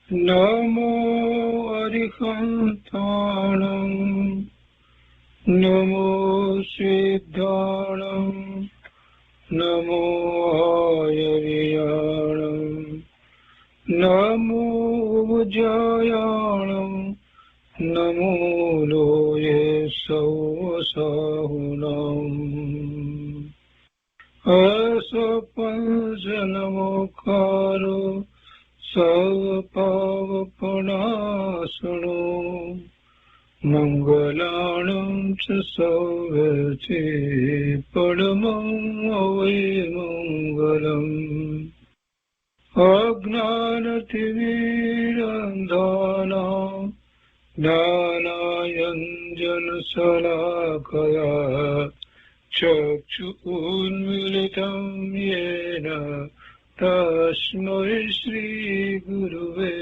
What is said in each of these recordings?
नमो अरिहन्ताणं नमो सिद्धाणं नमो आयर्याणं नमो जयाणं नमो लोये सौसाहुनम् असपंसनमोकारो सर्वपावपनाशनो मङ्गलानं च सौवर्ते परमं वै मङ्गलम् अज्ञानतिमिरन्धानां ज्ञानाञ्जनशलाकया चक्षुरुन्मीलितं येन तस्मै श्रीगुरुवे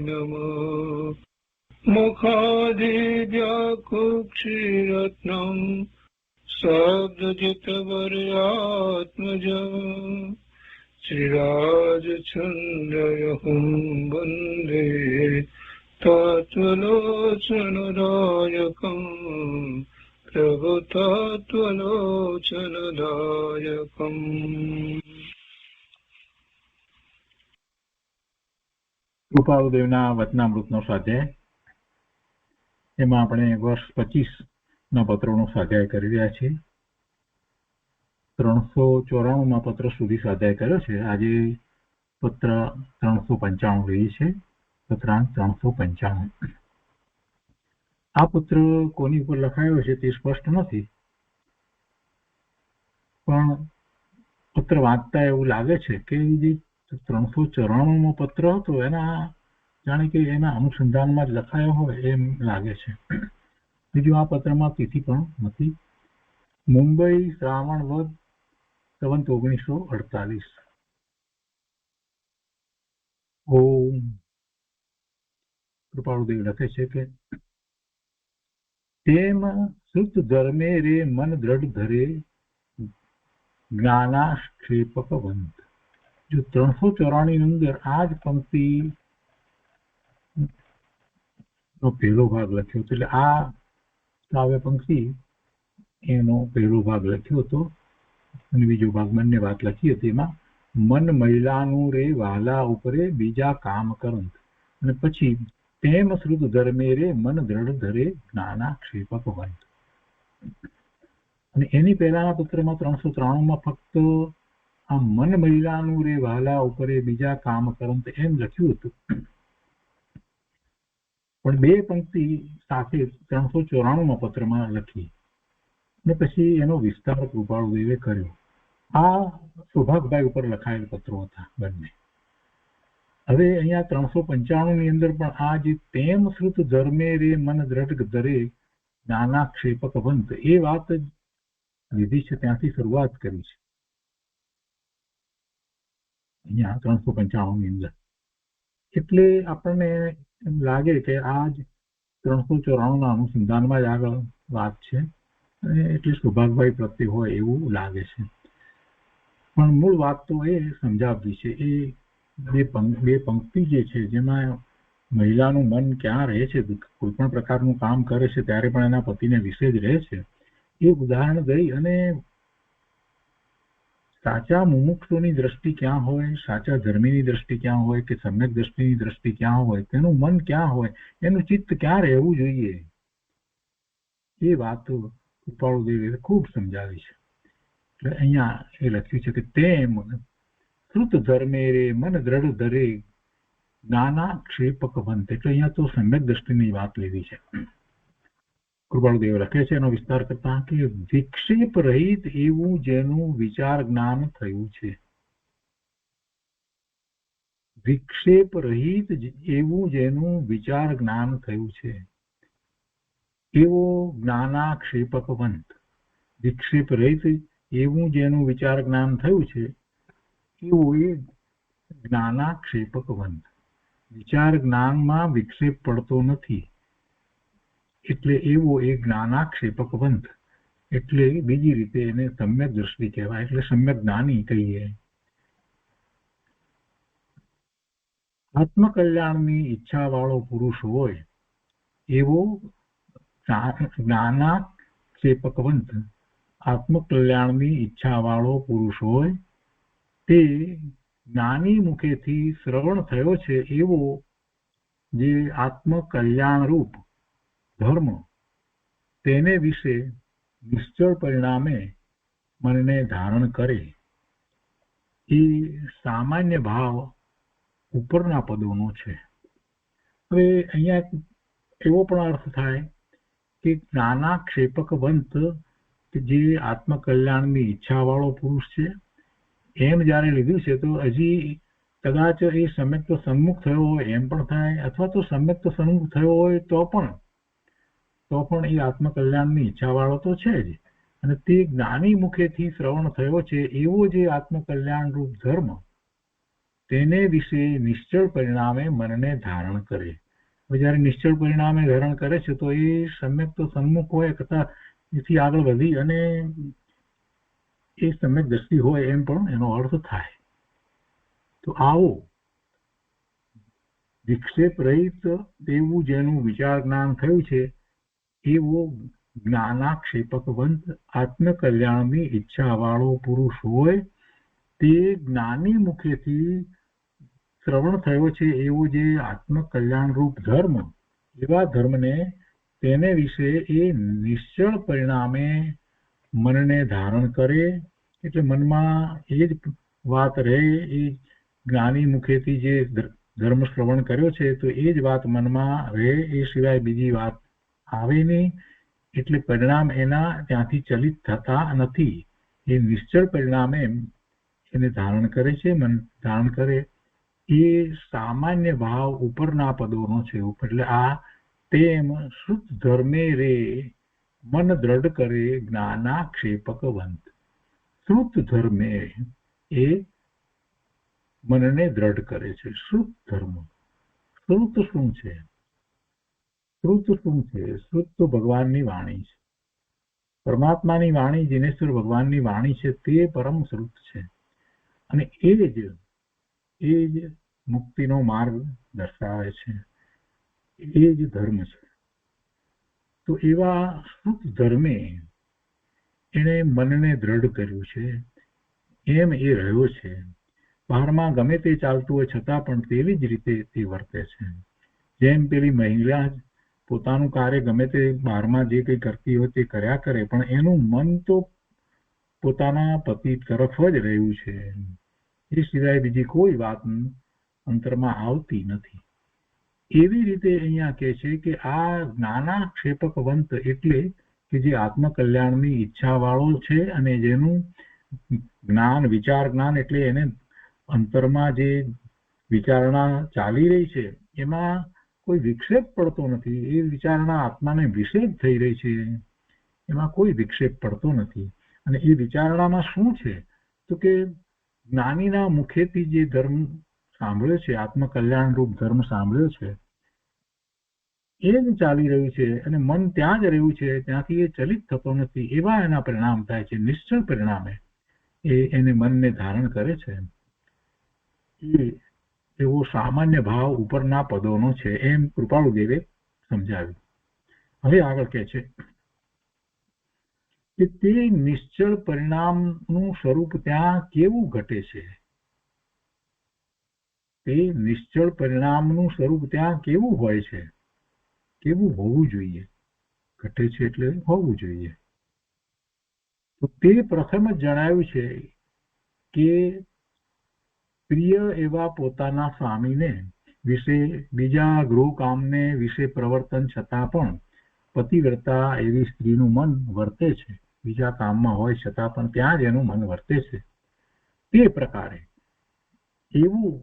नमः मुखादिव्याकुक्षिरत्नं शब्दजितवर्यात्मजम् श्रीराजचन्द्रयहुं वन्दे तत्त्वलोचनदायकम् प्रभुतत्त्वलोचनदायकम् કૃપાળુદેવના વચનામૃતનો સ્વાધ્યાય. એમાં આપણે વર્ષ 25 પત્રોનો સ્વાધ્યાય કરી રહ્યા છીએ. 394 પત્ર સુધી સ્વાધ્યાય કર્યો છે. આજે પત્ર 395 લઈએ છે. પત્રાંક 395. આ પત્ર કોની ઉપર લખાયો છે તે સ્પષ્ટ નથી, પણ પત્ર વાંચતા એવું લાગે છે કે જે 394મો પત્ર હતો એના જાણે કે એના અનુસંધાનમાં જ લખાયો હોય એમ લાગે છે. બીજું, આ પત્રમાં તિથિ પણ નથી. મુંબઈ, શ્રાવણ વદ સંવત 1948. ઓમ. કૃપાળુદેવ લખે છે કે તેમ શુદ્ધ ધર્મે રે મન દ્રઢ ધરે જ્ઞાનાક્ષેપક વંત. જો 394 ની અંદર આ જ પંક્તિ નો પહેલો ભાગ લખ્યો હતો, એટલે આ કાવ્ય પંક્તિ એનો પહેલો ભાગ લખ્યો હતો અને બીજો ભાગ બંને વાત લખી હતી. એમાં મન મહિલાનું રે વાલા ઉપરે બીજા કામ કરંત, અને પછી તેમ શ્રુત ધર્મે રે મન દ્રઢ ધરે જ્ઞાનાક્ષેપક વંત. અને એની પહેલાના પત્રમાં 393માં ફક્ત આ મન મહિલાનું રે વાલા ઉપરે બીજા કામ કરંત એમ લખ્યું હતું, પણ બે પંક્તિ સાથે 394માં પત્રમાં લખી ને પછી એનો વિસ્તાર કૃપાળુદેવે કર્યો. આ સૌભાગભાઈ ઉપર લખાયેલ પત્રો હતા બંને. હવે અહીંયા 395 ની અંદર પણ આ જે તેમ શ્રુત ધર્મે રે મન દ્રઢ ધરે જ્ઞાનાક્ષેપક વંત એ વાત જ લીધી છે, ત્યાંથી શરૂઆત કરી છે અહીંયા 395 ની અંદર. એટલે આપણને એમ લાગે કે આ જ 394ના અનુસંધાનમાં જ આગળ વાત છે અને એટલે સૌભાગભાઈ પ્રત્યે હોય એવું લાગે છે. પણ મૂળ વાત તો એ સમજાવવી છે. એ બે પંક્તિ જે છે જેમાં મહિલાનું મન ક્યાં રહે છે, કોઈ પણ પ્રકારનું કામ કરે છે ત્યારે પણ એના પતિને વિશે જ રહે છે, એ ઉદાહરણ દઈ અને સાચા મુમુક્ષુની દ્રષ્ટિ ક્યાં હોય, સાચા ધર્મીની દ્રષ્ટિ ક્યાં હોય કે સમ્યક દ્રષ્ટિની દ્રષ્ટિ ક્યાં હોય, તેનું મન ક્યાં હોય, એનું ચિત્ત ક્યાં રહેવું જોઈએ, એ વાત કૃપાળુદેવે ખૂબ સમજાવી છે. એટલે અહીંયા એ લખ્યું છે કે તેમ શ્રુત ધર્મે રે મન દ્રઢ ધરે જ્ઞાનાક્ષેપક વંત. એટલે અહીંયા તો સમ્યક દ્રષ્ટિની વાત લીધી છે. કૃપાળુદેવ લખે છે એનો વિસ્તાર કરતા કે વિક્ષેપ રહિત એવું જેનું વિચાર જ્ઞાન થયું છે, વિક્ષેપ રહિત એવું જેનું વિચાર જ્ઞાન થયું છે એવો જ્ઞાનાક્ષેપક વંત. વિક્ષેપ રહિત એવું જેનું વિચાર જ્ઞાન થયું છે એવું એ જ્ઞાનાક્ષેપક વંત. વિચાર જ્ઞાનમાં વિક્ષેપ પડતો નથી એટલે એવો એ જ્ઞાનાક્ષેપક વંત. એટલે બીજી રીતે એને સમ્યક દ્રષ્ટિ કહેવાય, એટલે સમ્યક જ્ઞાની કહીએ. આત્મકલ્યાણની ઈચ્છાવાળો પુરુષ હોય એવો જ્ઞાનાક્ષેપકવંત આત્મકલ્યાણની ઈચ્છાવાળો પુરુષ હોય તે જ્ઞાની મુખેથી શ્રવણ થયો છે એવો જે આત્મકલ્યાણ રૂપ ધર્મ તેને વિશે નિશ્ચળ પરિણામે મનને ધારણ કરે એ સામાન્ય ભાવ ઉપરના પદોનો છે. હવે અહીંયા એવો પણ અર્થ થાય કે જ્ઞાનાક્ષેપકવંત જે આત્મકલ્યાણની ઈચ્છાવાળો પુરુષ છે એમ જ્યારે લીધું છે તો હજી કદાચ એ સમ્યક તો સન્મુખ થયો હોય એમ પણ થાય, અથવા તો સમ્યક તો સન્મુખ થયો હોય તો પણ એ આત્મકલ્યાણની ઈચ્છાવાળો તો છે જ, અને તે જ્ઞાની મુખેથી શ્રવણ થયો છે એવો જે આત્મકલ્યાણ રૂપ ધર્મ તેને વિશે નિશ્ચળ પરિણામે મનને ધારણ કરે. જ્યારે નિશ્ચળ પરિણામે ધારણ કરે છે તો એ સમ્યક તો સન્મુખ હોય કરતા એથી આગળ વધી અને એ સમ્યક દ્રષ્ટિ હોય એમ પણ એનો અર્થ થાય. તો આવો વિક્ષેપ રહિત એવું જેનું વિચાર જ્ઞાન થયું છે એવો જ્ઞાનાક્ષેપકવંત આત્મકલ્યાણની ઈચ્છાવાળો પુરુષ હોય તે જ્ઞાની મુખેથી શ્રવણ થયો છે એવો જે આત્મકલ્યાણ રૂપ ધર્મ એવા ધર્મને તેને વિશે એ નિશ્ચળ પરિણામે મનને ધારણ કરે, એટલે મનમાં એ જ વાત રહે. એ જ્ઞાની મુખેથી જે ધર્મ શ્રવણ કર્યો છે તો એ જ વાત મનમાં રહે, એ સિવાય બીજી વાત આવે નહીં. એટલે પરિણામ એના ત્યાંથી ચલિત થતા નથી. એ નિશ્ચળ પરિણામે એને ધારણ કરે છે. મન ધારણ કરે એ સામાન્ય ભાવ ઉપરના પદોનો છે. એટલે આ તેમ શુદ્ધ ધર્મે રે મન દ્રઢ કરે જ્ઞાનાક્ષેપકવંત. શુદ્ધ ધર્મે એ મનને દ્રઢ કરે છે. શુદ્ધ ધર્મ. શ્રુત શું છે? શ્રુત શું છે? શ્રુત તો ભગવાનની વાણી છે, પરમાત્માની વાણી, જીનેશ્વર ભગવાનની વાણી છે, તે પરમ શ્રુત છે. અને એ જ મુક્તિનો માર્ગ દર્શાવે છે, એ જ ધર્મ છે. તો એવા શુદ્ધ ધર્મે એને મનને દ્રઢ કર્યું છે, એમ એ રહ્યો છે. બહારમાં ગમે તે ચાલતું હોય છતાં પણ તેવી જ રીતે તે વર્તે છે. જેમ પેલી મહિલા પોતાનું કાર્ય ગમે તે બહારમાં જે કંઈ કરતી હોય તે કર્યા કરે, પણ એનું મન તો પોતાના પતિ તરફ જ રહ્યું છે, એ સિવાય બીજી કોઈ વાત અંતરમાં આવતી નથી. એવી રીતે અહીંયા કહે છે કે આ જ્ઞાનાક્ષેપકવંત એટલે કે જે આત્મકલ્યાણની ઈચ્છાવાળો છે અને જેનું જ્ઞાન, વિચાર જ્ઞાન એટલે એને અંતરમાં જે વિચારણા ચાલી રહી છે એમાં કોઈ વિક્ષેપ પડતો નથી. એ વિચારણા આત્માને વિષેદ થઈ રહી છે, એમાં કોઈ વિક્ષેપ પડતો નથી. અને એ વિચારણામાં શું છે તો કે જ્ઞાનીના મુખેથી જે ધર્મ સાંભળ્યો છે, આત્મકલ્યાણ રૂપ ધર્મ સાંભળ્યો છે, એ જ ચાલી રહ્યું છે અને મન ત્યાં જ રહ્યું છે, ત્યાંથી એ ચલિત થતો નથી. એવા એના પરિણામ થાય છે. નિશ્ચળ પરિણામે એને મનને ધારણ કરે છે. એવો સામાન્ય ભાવ ઉપરના પદોનો છે, એમ કૃપાળુદેવે સમજાવ્યું. હવે આગળ કહે છે કે તે નિશ્ચળ પરિણામનું સ્વરૂપ ત્યાં કેવું ઘટે છે. તે નિશ્ચળ પરિણામનું સ્વરૂપ ત્યાં કેવું હોય છે, કેવું હોવું જોઈએ. ઘટે છે એટલે હોવું જોઈએ. તો તે પ્રથમ જ જણાવ્યું છે કે પ્રિય એવા પોતાના સ્વામીને વિશે બીજા ગૃહ કામને વિશે પ્રવર્તન છતાં પણ પતિવ્રતા એવી સ્ત્રીનું મન વર્તે છે. બીજા કામમાં હોય છતાં પણ ત્યાં જ એનું મન વર્તે છે. તે પ્રકારે એવું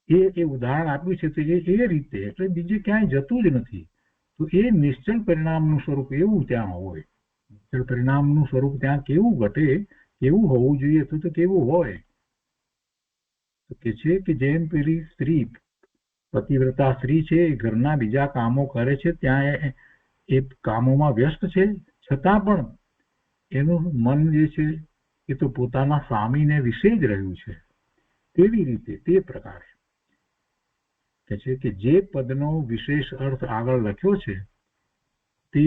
એ ઉદાહરણ આપ્યું છે તો એ રીતે એટલે બીજે ક્યાંય જતું જ નથી. તો એ નિશ્ચળ પરિણામનું સ્વરૂપ એવું ત્યાં હોય. નિશ્ચળ પરિણામનું સ્વરૂપ ત્યાં કેવું ઘટે, કેવું હોવું જોઈએ, તો કેવું હોય કે છે કે જેમ પેલી સ્ત્રી પતિવ્રતા સ્ત્રી છે, એ ઘરના બીજા કામો કરે છે, ત્યાં એ કામોમાં વ્યસ્ત છે, છતાં પણ એનું મન જે છે એ તો પોતાના સ્વામીને વિશે જ રહ્યું છે. તેવી રીતે તે પ્રકારે છે કે જે પદનો વિશેષ અર્થ આગળ લખ્યો છે તે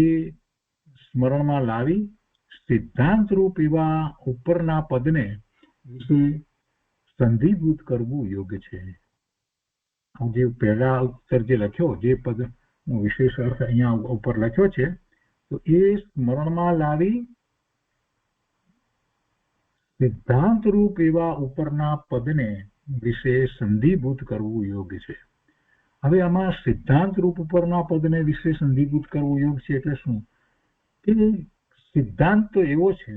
સ્મરણમાં લાવી સિદ્ધાંત રૂપ એવા ઉપરના પદને વિશે સંધિભૂત કરવું યોગ્ય છે. આ જે પહેલા ઉત્તર જે લખ્યો, જે પદનો વિશેષ અર્થ અહીંયા ઉપર લખ્યો છે, તો એ સ્મરણમાં લાવી સિદ્ધાંત રૂપ એવા ઉપરના પદને વિશે સંધિભૂત કરવું યોગ્ય છે. હવે આમાં સિદ્ધાંત રૂપ ઉપરના પદને વિશે સંધિભૂત કરવું યોગ્ય છે એટલે શું? કે સિદ્ધાંત તો એવો છે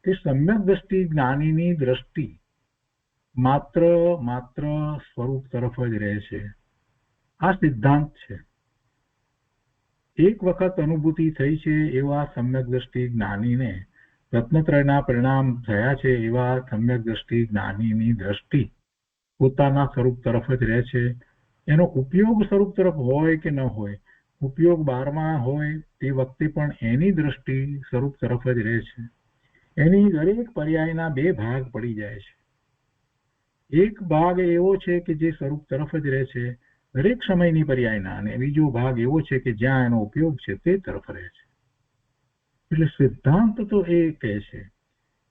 કે સમ્યક દ્રષ્ટિ જ્ઞાનીની દ્રષ્ટિ માત્ર સ્વરૂપ તરફ જ રહે છે. આ સિદ્ધાંત છે. એક વખત અનુભૂતિ થઈ છે એવા સમ્યક દ્રષ્ટિ જ્ઞાનીને રત્નત્રયના પરિણામ થયા છે એવા સમ્યક દ્રષ્ટિ જ્ઞાનીની દ્રષ્ટિ પોતાના સ્વરૂપ તરફ જ રહે છે. એનો ઉપયોગ સ્વરૂપ તરફ હોય કે ન હોય, ઉપયોગ 12માં હોય તે વખતે પણ એની દ્રષ્ટિ સ્વરૂપ તરફ જ રહે છે. એની દરેક પર્યાયના બે ભાગ પડી જાય છે. એક ભાગ એવો છે કે જે સ્વરૂપ તરફ જ રહે છે દરેક સમયની પર્યાયના, અને બીજો ભાગ એવો છે કે જ્યાં એનો ઉપયોગ છે તે તરફ રહે છે. એટલે સિદ્ધાંત તો એ કહે છે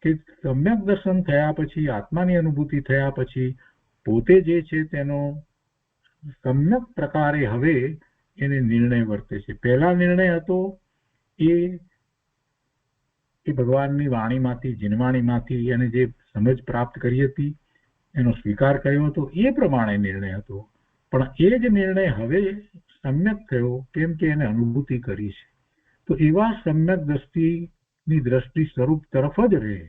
કે સમ્યક દર્શન થયા પછી, આત્માની અનુભૂતિ થયા પછી પોતે જે છે તેનો સમ્યક પ્રકારે હવે એને નિર્ણય વર્તે છે. પહેલા નિર્ણય હતો એ ભગવાનની વાણીમાંથી, જીનવાણીમાંથી એને જે સમજ પ્રાપ્ત કરી હતી એનો સ્વીકાર કર્યો હતો, એ પ્રમાણે નિર્ણય હતો. પણ એ જ નિર્ણય હવે સમ્યક થયો કેમ કે એને અનુભૂતિ કરી છે. તો એવા સમ્યક દ્રષ્ટિની દ્રષ્ટિ સ્વરૂપ તરફ જ રહે.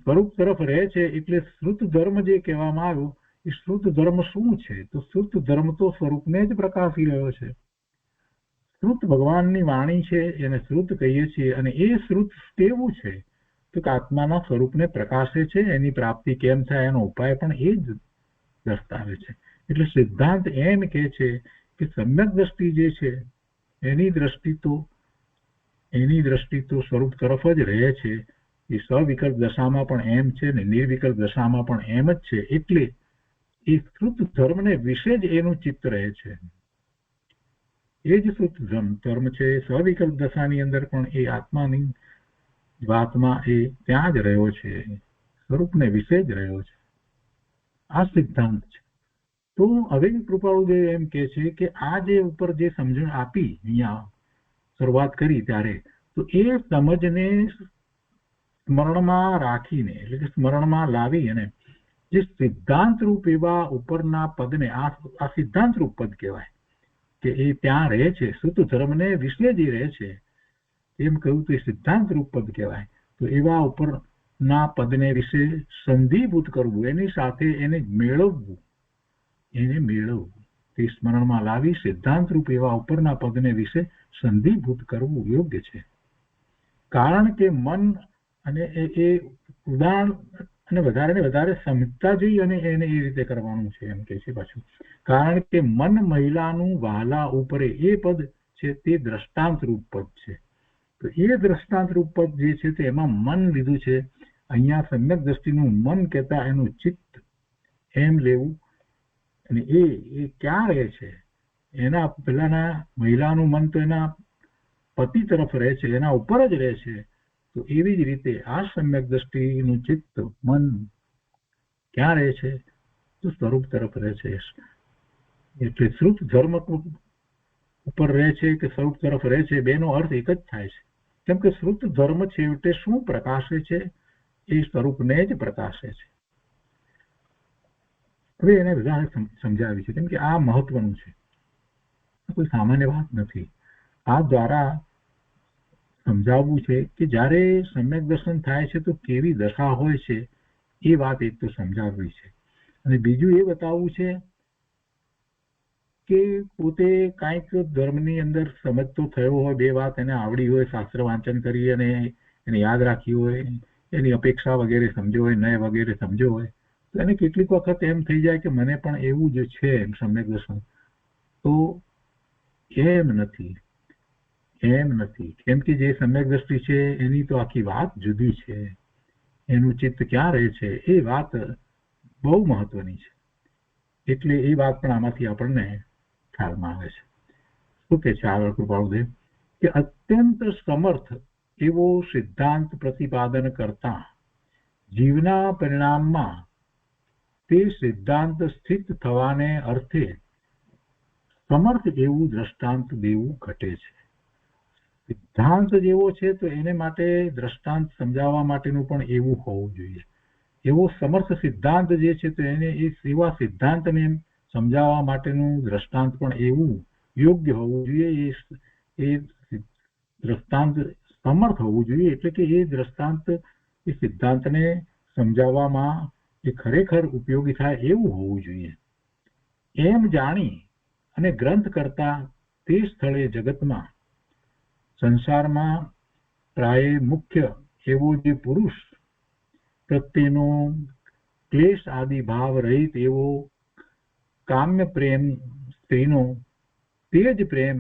સ્વરૂપ તરફ રહે છે એટલે શ્રુત ધર્મ જે કહેવામાં આવ્યો એ શ્રુત ધર્મ શું છે? તો શ્રુત ધર્મ તો સ્વરૂપને જ પ્રકાશી રહ્યો છે. શ્રુત ભગવાનની વાણી છે એને શ્રુત કહીએ છીએ, અને એ શ્રુત કેવું છે તો કે આત્માના સ્વરૂપને પ્રકાશે છે. એની પ્રાપ્તિ કેમ થાય એનો ઉપાય પણ એ જ દર્શાવે છે. એટલે સિદ્ધાંત એમ કહે છે કે સમ્યક દ્રષ્ટિ જે છે એની દ્રષ્ટિ તો સ્વરૂપ તરફ જ રહે છે. એ સવિકલ્પ દશામાં પણ એમ છે ને નિર્વિકલ્પ દશામાં પણ એમ જ છે. એટલે એ શ્રુત ધર્મને વિશે જ એનું ચિત્ત રહે છે. એ જ શ્રુત ધર્મ છે. સવિકલ્પ દશાની અંદર પણ એ આત્માની વાતમાં એ ત્યાં જ રહ્યો છે, સ્વરૂપને વિશે જ રહ્યો છે. આ સિદ્ધાંત છે. તો હવે કૃપાળુદેવ એમ કે છે કે આ જે ઉપર જે સમજણ આપી અહીંયા શરૂઆત કરી ત્યારે, તો એ સમજને સ્મરણમાં રાખીને, એટલે કે સ્મરણમાં લાવી અને જે સિદ્ધાંત રૂપ એવા ઉપરના પદને, આ સિદ્ધાંત રૂપ પદ કહેવાય કે એ ત્યાં રહે છે, શુદ્ધ ધર્મને વિશે જે રહે છે એમ કહ્યું તો એ સિદ્ધાંત રૂપ પદ કહેવાય. તો એવા ઉપરના પદને વિશે સંધિભૂત કરવું, એની સાથે એને મેળવવું તે સ્મરણમાં લાવી સિદ્ધાંત રૂપ એવા ઉપરના પદને વિશે સંધિભૂત કરવું યોગ્ય છે. કારણ કે મન અને એ ઉદાહરણ અને વધારે ને વધારે સમજતા જઈ અને એને એ રીતે કરવાનું છે એમ કે છે પાછું. કારણ કે મન મહિલાનું વહાલા ઉપરે એ પદ છે તે દ્રષ્ટાંત રૂપ પદ છે. તો એ દ્રષ્ટાંત રૂપ પદ જે છે તે એમાં મન લીધું છે. અહીંયા સમ્યક દ્રષ્ટિનું મન કહેતા એનું ચિત્ત એમ લેવું. અને એ ક્યાં રહે છે? એના પેલાના મહિલાનું મન તો એના પતિ તરફ રહે છે, એના ઉપર જ રહે છે. તો એવી જ રીતે આ સમ્યક દ્રષ્ટિનું ચિત્ત મન ક્યાં રહે છે? તો સ્વરૂપ તરફ રહે છે. એટલે શ્રુત ધર્મ ઉપર રહે છે કે સ્વરૂપ તરફ રહે છે, બેનો અર્થ એક જ થાય છે. કેમ કે શ્રુત ધર્મ છેવટે શું પ્રકાશે છે? એ સ્વરૂપને જ પ્રકાશે છે. હવે એને વધારે સમજાવી છે કેમ કે આ મહત્વનું છે, કોઈ સામાન્ય વાત નથી. આ દ્વારા સમજાવવું છે કે જ્યારે સમ્યક દર્શન થાય છે તો કેવી દશા હોય છે એ વાત એક તો સમજાવવી છે. અને બીજું એ બતાવવું છે કે પોતે કાંઈક ધર્મની અંદર સમજતો થયો હોય, બે વાત એને આવડી હોય, શાસ્ત્ર વાંચન કરી અને એને યાદ રાખી હોય, એની અપેક્ષા વગેરે સમજો હોય, નય વગેરે સમજો હોય, તો એને કેટલીક વખત એમ થઈ જાય કે મને પણ એવું જ છે એમ સમ્યક દર્શન. તો એમ નથી. કેમ કે જે સમ્યક દ્રષ્ટિ છે એની તો આખી વાત જુદી છે. એનું ચિત્ત ક્યાં રહે છે એ વાત બહુ મહત્વની છે. એટલે એ વાત પણ આમાંથી આપણને ખ્યાલમાં આવે છે. શું કે છે આગળ કૃપાળુદેવ કે અત્યંત સમર્થ એવો સિદ્ધાંત પ્રતિપાદન કરતા જીવના પરિણામમાં તે સિદ્ધાંત સ્થિત થવાને અર્થે સમર્થ એવું દ્રષ્ટાંત દેવું ઘટે છે. સિદ્ધાંત જેવો છે તો એને માટે દ્રષ્ટાંત સમજાવવા માટેનું પણ એવું હોવું જોઈએ. એવો સમર્થ સિદ્ધાંત જે છે તો એને એ સેવા સિદ્ધાંતને સમજાવવા માટેનું દ્રષ્ટાંત પણ એવું યોગ્ય હોવું જોઈએ. એ દ્રષ્ટાંત સમર્થ હોવું જોઈએ, એટલે કે એ દ્રષ્ટાંત એ સિદ્ધાંતને સમજાવવામાં એ ખરેખર ઉપયોગી થાય એવું હોવું જોઈએ. એમ જાણી અને ગ્રંથ કરતા તે સ્થળે જગતમાં સંસારમાં પ્રાય મુખ્ય એવો જે પુરુષ પ્રત્યેનો ક્લેશ આદિ ભાવ રહિત એવો કામ્ય પ્રેમ સ્ત્રીનો તે જ પ્રેમ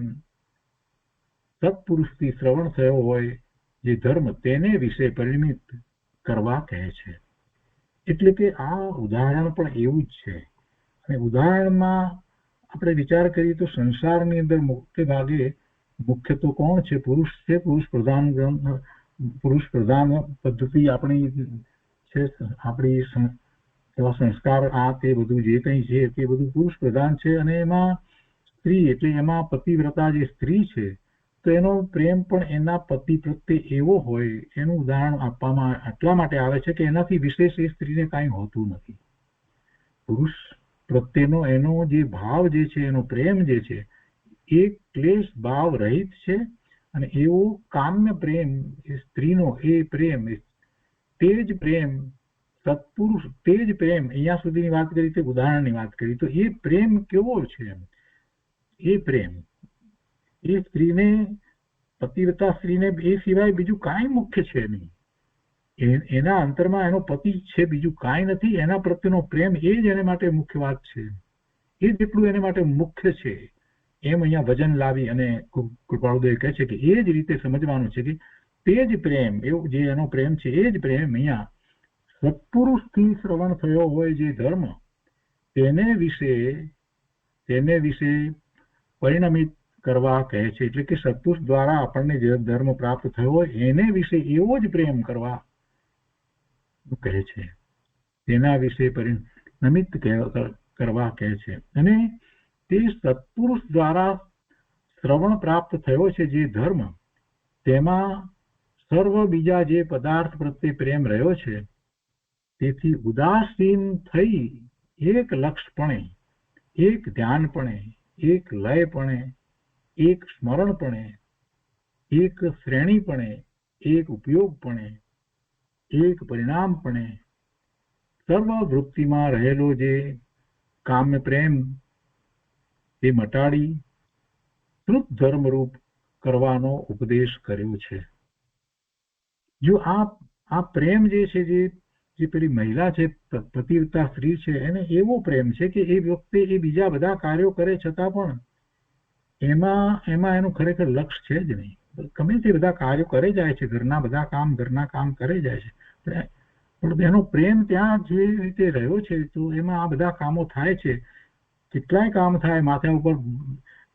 સત્પુરુષથી શ્રવણ થયો હોય જે ધર્મ તેને વિશે પરિણિત કરવા કહે છે. એટલે કે આ ઉદાહરણ પણ એવું જ છે. અને ઉદાહરણમાં આપણે વિચાર કરીએ તો સંસારની અંદર મોટે ભાગે મુખ્ય તો કોણ છે? પુરુષ છે. પુરુષ પ્રધાન પદ્ધતિ આપણી છે. આપણી એવા સંસ્કાર આ તે બધું જે કંઈ છે તે બધું પુરુષ પ્રધાન છે. અને એમાં સ્ત્રી એટલે એમાં પતિવ્રતા જે સ્ત્રી છે તો એનો પ્રેમ પણ એના પતિ પ્રત્યે એવો હોય એનું ઉદાહરણ આપવામાં એટલા માટે આવે છે કે એનાથી વિશેષ એ સ્ત્રીને કાંઈ હોતું નથી. પુરુષ પ્રત્યેનો એનો જે ભાવ જે છે, એનો પ્રેમ જે છે એ ક્લેશ ભાવ રહિત છે. અને એવો કામ્ય પ્રેમ એ સ્ત્રીનો એ પ્રેમ તે જ પ્રેમ સત્પુરુષ તે જ પ્રેમ અહીંયા સુધીની વાત કરી તો ઉદાહરણની વાત કરી તો એ પ્રેમ કેવો છે? એ પ્રેમ એ સ્ત્રીને પતિવ્રતા સ્ત્રીને એ સિવાય બીજું કાંઈ મુખ્ય છે નહીં. એના અંતરમાં એનો પતિ છે, બીજું કાંઈ નથી. એના પ્રત્યેનો પ્રેમ એ જ એને માટે મુખ્ય વાત છે. એ જેટલું એને માટે મુખ્ય છે એમ અહીંયા વજન લાવી અને કૃપાળુદેવ કહે છે કે એ જ રીતે સમજવાનું છે કે તે જ પ્રેમ એવું જે એનો પ્રેમ છે એ જ પ્રેમ અહીંયા સત્પુરુષથી શ્રવણ થયો હોય જે ધર્મ તેને વિશે પરિણમિત કરવા કહે છે. એટલે કે સત્પુરુષ દ્વારા આપણને જે ધર્મ પ્રાપ્ત થયો હોય એને વિશે એવો જ પ્રેમ કરવા કહે છે. તેના વિશે પરિણમિત કરવા કહે છે. અને તે સત્પુરુષ દ્વારા શ્રવણ પ્રાપ્ત થયો છે જે ધર્મ તેમાં સર્વ બીજા જે પદાર્થ પ્રત્યે પ્રેમ રહ્યો છે તેથી ઉદાસીન થઈ એક લક્ષપણે, એક ધ્યાનપણે, એક લયપણે, એક સ્મરણપણે, એક શ્રેણીપણે, એક ઉપયોગપણે, એક પરિણામપણે સર્વ વૃત્તિમાં રહેલો જે કામ્ય પ્રેમ તે મટાડી શુદ્ધ ધર્મરૂપ કરવાનો ઉપદેશ કર્યો છે. જો આ પ્રેમ જે છે જે પેલી મહિલા છે, પતિવ્રતા સ્ત્રી છે, એને એવો પ્રેમ છે કે એ વખતે એ બીજા બધા કાર્યો કરે છતાં પણ એમાં એનું ખરેખર લક્ષ્ય છે જ નહીં. ગમે તે બધા કાર્યો કરે જાય છે, ઘરના કામ કરે જાય છે, પણ એનો પ્રેમ ત્યાં જે રીતે રહ્યો છે તો એમાં આ બધા કામો થાય છે. કેટલાય કામ થાય, માથા ઉપર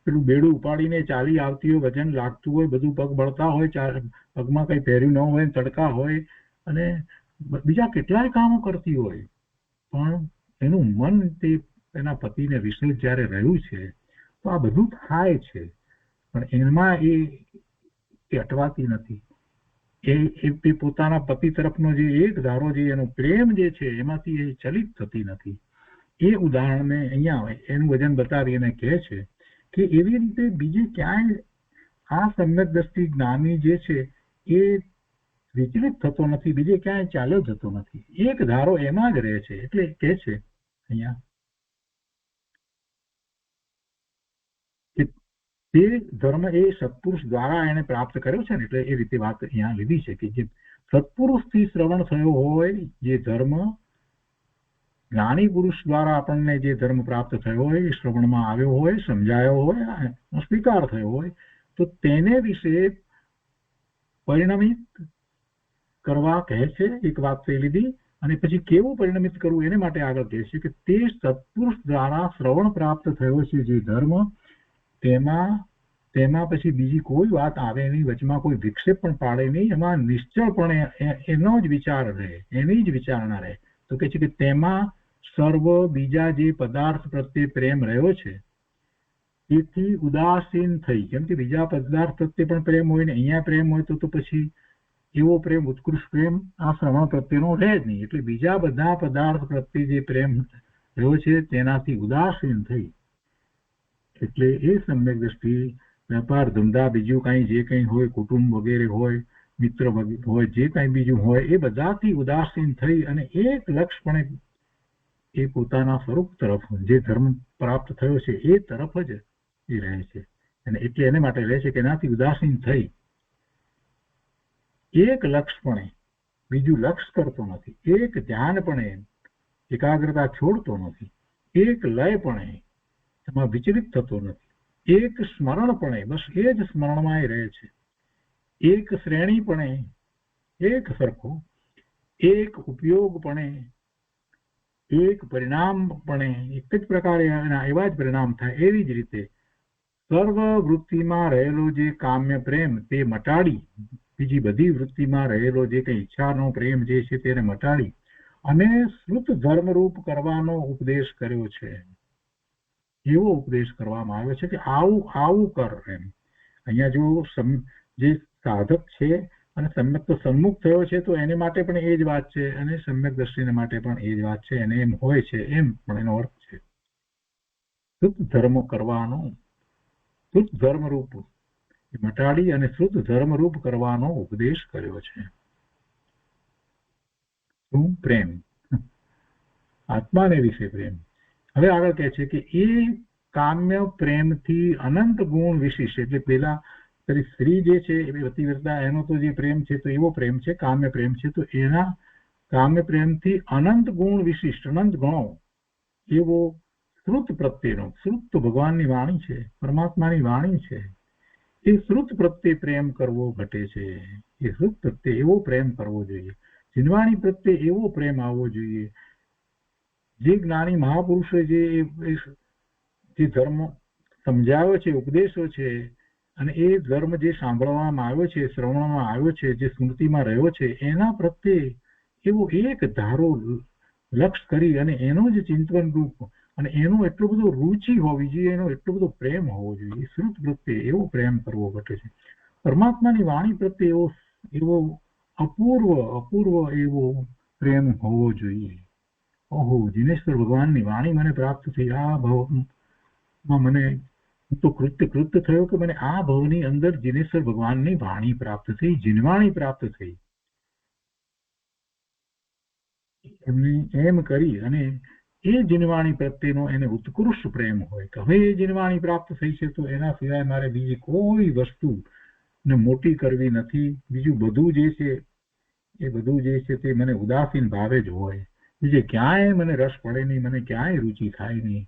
પેલું બેડું ઉપાડીને ચાલી આવતી હોય, વજન લાગતું હોય, બધું પગ બળતા હોય, પગમાં કંઈ પહેર્યું ન હોય, તડકા હોય અને બીજા કેટલાય કામો કરતી હોય, પણ એનું મન તે એના પતિને વિશે જ્યારે રહ્યું છે તો આ બધું થાય છે પણ એમાં એ અટવાતી નથી. એ પોતાના પતિ તરફનો જે એક ધારો જે એનો પ્રેમ જે છે એમાંથી એ ચલિત થતી નથી. એ ઉદાહરણને અહીંયા એનું વજન બતાવી અને કહે છે કે એવી રીતે બીજે ક્યાંય આ સમ્યક દ્રષ્ટિ જ્ઞાની જે છે એ વિચલિત થતો નથી, બીજે ક્યાંય ચાલ્યો જતો નથી, એક ધારો એમાં જ રહે છે. એટલે કહે છે અહીંયા કે તે ધર્મ એ સત્પુરુષ દ્વારા એને પ્રાપ્ત કર્યો છે ને, એટલે એ રીતે વાત અહીંયા લીધી છે કે જે સત્પુરુષથી શ્રવણ થયો હોય જે ધર્મ, જ્ઞાની પુરુષ દ્વારા આપણને જે ધર્મ પ્રાપ્ત થયો હોય, શ્રવણમાં આવ્યો હોય, સમજાયો હોય, સ્વીકાર થયો હોય, તો તેને વિશે પરિણમિત કરવા કહે છે. એક વાત થઈ લીધી. અને પછી કેવું પરિણમિત કરવું એને માટે આગળ કહે છે કે તે સત્પુરુષ દ્વારા શ્રવણ પ્રાપ્ત થયો છે જે ધર્મ, તેમાં પછી બીજી કોઈ વાત આવે નહીં, વચમાં કોઈ વિક્ષેપ પણ પાડે નહીં, એમાં નિશ્ચળપણે એનો જ વિચાર રહે, એની જ વિચારણા રહે. તો કહે છે કે તેમાં સર્વ બીજા જે પદાર્થ પ્રત્યે પ્રેમ રહ્યો છે તેથી ઉદાસીન થઈ. કેમ કે બીજા પદાર્થ પ્રત્યે પણ પ્રેમ હોય ને અહીંયા પ્રેમ હોય તો પછી એવો પ્રેમ, ઉત્કૃષ્ટ પ્રેમ આ શ્રવણ પ્રત્યેનો રહે જ નહીં. એટલે બીજા બધા પદાર્થ પ્રત્યે જે પ્રેમ રહ્યો છે તેનાથી ઉદાસીન થઈ. એટલે એ સમ્યક દ્રષ્ટિ, વેપાર ધંધા બીજું કાંઈ જે કંઈ હોય, કુટુંબ વગેરે હોય, મિત્ર હોય, જે કાંઈ બીજું હોય એ બધાથી ઉદાસીન થઈ અને એક લક્ષપણે એ પોતાના સ્વરૂપ તરફ, જે ધર્મ પ્રાપ્ત થયો છે એ તરફ જ એ રહે છે. અને એટલે એને માટે રહે છે કે એનાથી ઉદાસીન થઈ એક લક્ષપણે બીજું લક્ષ કરતો નથી, એક ધ્યાનપણે એકાગ્રતા છોડતો નથી, એક લયપણે એમાં વિચલિત થતો નથી, એક સ્મરણપણે બસ એ જ સ્મરણમાં રહે છે, એક શ્રેણીપણે એક સરખો, એક ઉપયોગપણે, એક પરિણામપણે, એક જ પ્રકારે એવા જ પરિણામ થાય. એવી જ રીતે સર્વ વૃત્તિમાં રહેલો જે કામ્ય પ્રેમ તે મટાડી, બીજી બધી વૃત્તિમાં રહેલો જે કંઈ ઈચ્છાનો પ્રેમ જે છે તેને મટાડી અને શ્રુત ધર્મરૂપ કરવાનો ઉપદેશ કર્યો છે. એવો ઉપદેશ કરવામાં આવ્યો છે કે આવું કર એમ. અહીંયા જો જે સાધક છે અને સમ્યક તો સન્મુખ થયો છે તો એને માટે પણ એ જ વાત છે અને સમ્યક દ્રષ્ટિને માટે પણ એ જ વાત છે. એને એમ હોય છે એમ પણ એનો અર્થ છે શુદ્ધ ધર્મ કરવાનો, શુદ્ધ ધર્મરૂપ મટાડી અને શુદ્ધ ધર્મરૂપ કરવાનો ઉપદેશ કર્યો છે. શું? પ્રેમ, આત્માને વિશે પ્રેમ. હવે આગળ કહે છે કે એ કામ્ય પ્રેમથી અનંત ગુણ વિશિષ્ટ, એટલે પેલા સ્ત્રી જે છે એ પતિવ્રતા એનો તો જે પ્રેમ છે તો એવો પ્રેમ છે, કામ્ય પ્રેમ છે, તો એના કામ્ય પ્રેમથી અનંત ગુણ વિશિષ્ટ, અનંત ગણો એવો શ્રુત પ્રત્યેનો, શ્રુત તો ભગવાનની વાણી છે, પરમાત્માની વાણી છે, એ શ્રુત પ્રત્યે પ્રેમ કરવો ઘટે છે. એ શ્રુત પ્રત્યે એવો પ્રેમ કરવો જોઈએ, જીનવાણી પ્રત્યે એવો પ્રેમ આવવો જોઈએ. જે જ્ઞાની મહાપુરુષો જે ધર્મ સમજાવ્યો છે, ઉપદેશો છે, અને એ ધર્મ જે સાંભળવામાં આવ્યો છે, શ્રવણમાં આવ્યો છે, જે સ્મૃતિમાં રહ્યો છે, એના પ્રત્યે એવો એક ધારો લક્ષ કરી અને એનો જ ચિંતન રૂપ અને એનો એટલો બધો રુચિ હોવી જોઈએ, એનો એટલો બધો પ્રેમ હોવો જોઈએ. શ્રુત પ્રત્યે એવો પ્રેમ કરવો ઘટે છે. પરમાત્માની વાણી પ્રત્યે એવો અપૂર્વ એવો પ્રેમ હોવો જોઈએ. ઓહો, જીનેશ્વર ભગવાનની વાણી મને પ્રાપ્ત થઈ, આ ભવમાં મને તો કૃત્ય થયો કે મને આ ભવની અંદર જીનેશ્વર ભગવાનની વાણી પ્રાપ્ત થઈ, જીનવાણી પ્રાપ્ત થઈ. એમની એમ કરી અને એ જીનવાણી પ્રત્યેનો એને ઉત્કૃષ્ટ પ્રેમ હોય કે હવે એ જીનવાણી પ્રાપ્ત થઈ છે તો એના સિવાય મારે બીજી કોઈ વસ્તુ ને મોટી કરવી નથી. બીજું બધું જે છે એ બધું જે છે તે મને ઉદાસીન ભાવે જ હોય, બીજે ક્યાંય મને રસ પડે નહીં, મને ક્યાંય રુચિ થાય નહીં.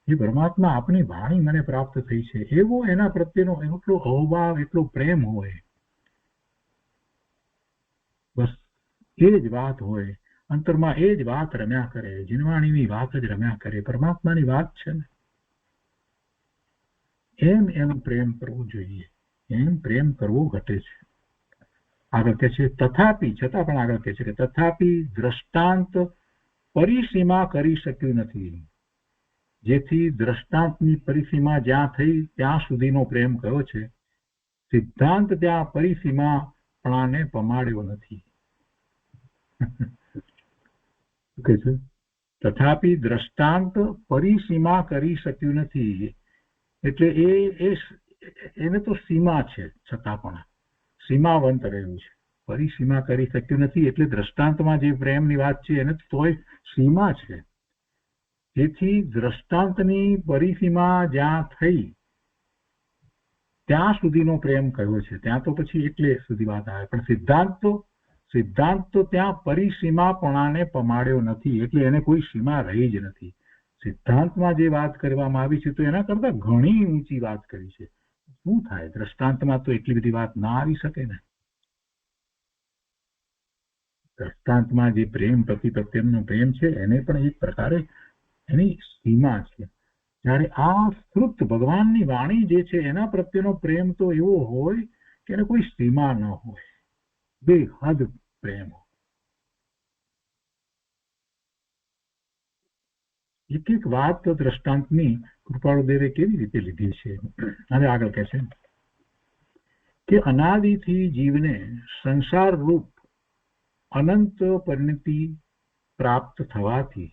એ પરમાત્મા આપણી વાણી મને પ્રાપ્ત થઈ છે એવો એના પ્રત્યેનો એટલો અહોભાવ, એટલો પ્રેમ હોય, બસ એ જ વાત હોય, અંતરમાં એ જ વાત રમ્યા કરે, જીનવાણીની વાત જ રમ્યા કરે, પરમાત્માની વાત છે ને. એમ પ્રેમ કરવો જોઈએ, એમ પ્રેમ કરવો ઘટે છે. આગળ કહે છે તથાપી, છતાં પણ આગળ કહે છે કે તથાપી દ્રષ્ટાંત પરિસીમા કરી શક્યું નથી. જેથી દ્રષ્ટાંતની પરિસીમા જ્યાં થઈ ત્યાં સુધીનો પ્રેમ કયો છે, સિદ્ધાંત ત્યાં પરિસીમાપણાને પમાડ્યો નથી. તથાપી દ્રષ્ટાંત પરિસીમા કરી શક્યું નથી, એટલે એને તો સીમા છે, છતાં પણ સીમાવંત રહ્યું છે. પરિસીમા કરી શક્યું નથી એટલે દ્રષ્ટાંતમાં જે પ્રેમની વાત છે એને તોય સીમા છે. જેથી દ્રષ્ટાંતની પરિસીમા જ્યાં થઈ ત્યાં સુધીનો પ્રેમ કયો છે, ત્યાં તો પછી એટલે સુધી વાત આવે. પણ સિદ્ધાંત તો ત્યાં પરિસીમાપણાને પમાડ્યો નથી, એટલે એને કોઈ સીમા રહી જ નથી. સિદ્ધાંતમાં જે વાત કરવામાં આવી છે તો એના કરતા ઘણી ઊંચી વાત કરી છે. શું થાય, દ્રષ્ટાંતમાં તો એટલી બધી વાત ના આવી શકે ને. દ્રષ્ટાંતમાં જે પ્રેમ પતિ પ્રત્યેનો પ્રેમ છે એને પણ એક પ્રકારે એની સીમા છે. જ્યારે આ શ્રુત ભગવાનની વાણી જે છે એના પ્રત્યેનો પ્રેમ તો એવો હોય કે એને કોઈ સીમા ન હોય, બેહદ પ્રેમ. એક એક વાત દ્રષ્ટાંતની કૃપાળુદેવે કેવી રીતે લીધી છે. અને આગળ કહે છે કે અનાદિથી જીવને સંસાર રૂપ અનંત પરિણતિ પ્રાપ્ત થવાથી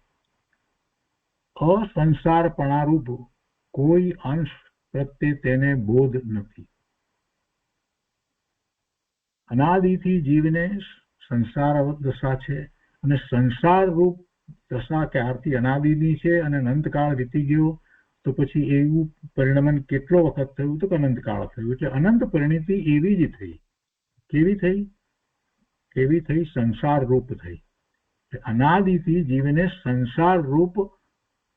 અસંસારપણારૂપ કોઈ અંશ પ્રત્યે તેને બોધ નથી. અનાદિથી જીવને સંસાર દશા છે અને સંસાર રૂપ દશા ક્યારથી અનાદિની છે અને અનંતકાળ વીતી ગયો તો પછી એવું પરિણમન કેટલો વખત થયું તો અનંતકાળ થયું. એટલે અનંત પરિણતિ એવી જ થઈ. કેવી થઈ? એવી થઈ સંસાર રૂપ થઈ. અનાદિથી જીવને સંસાર રૂપ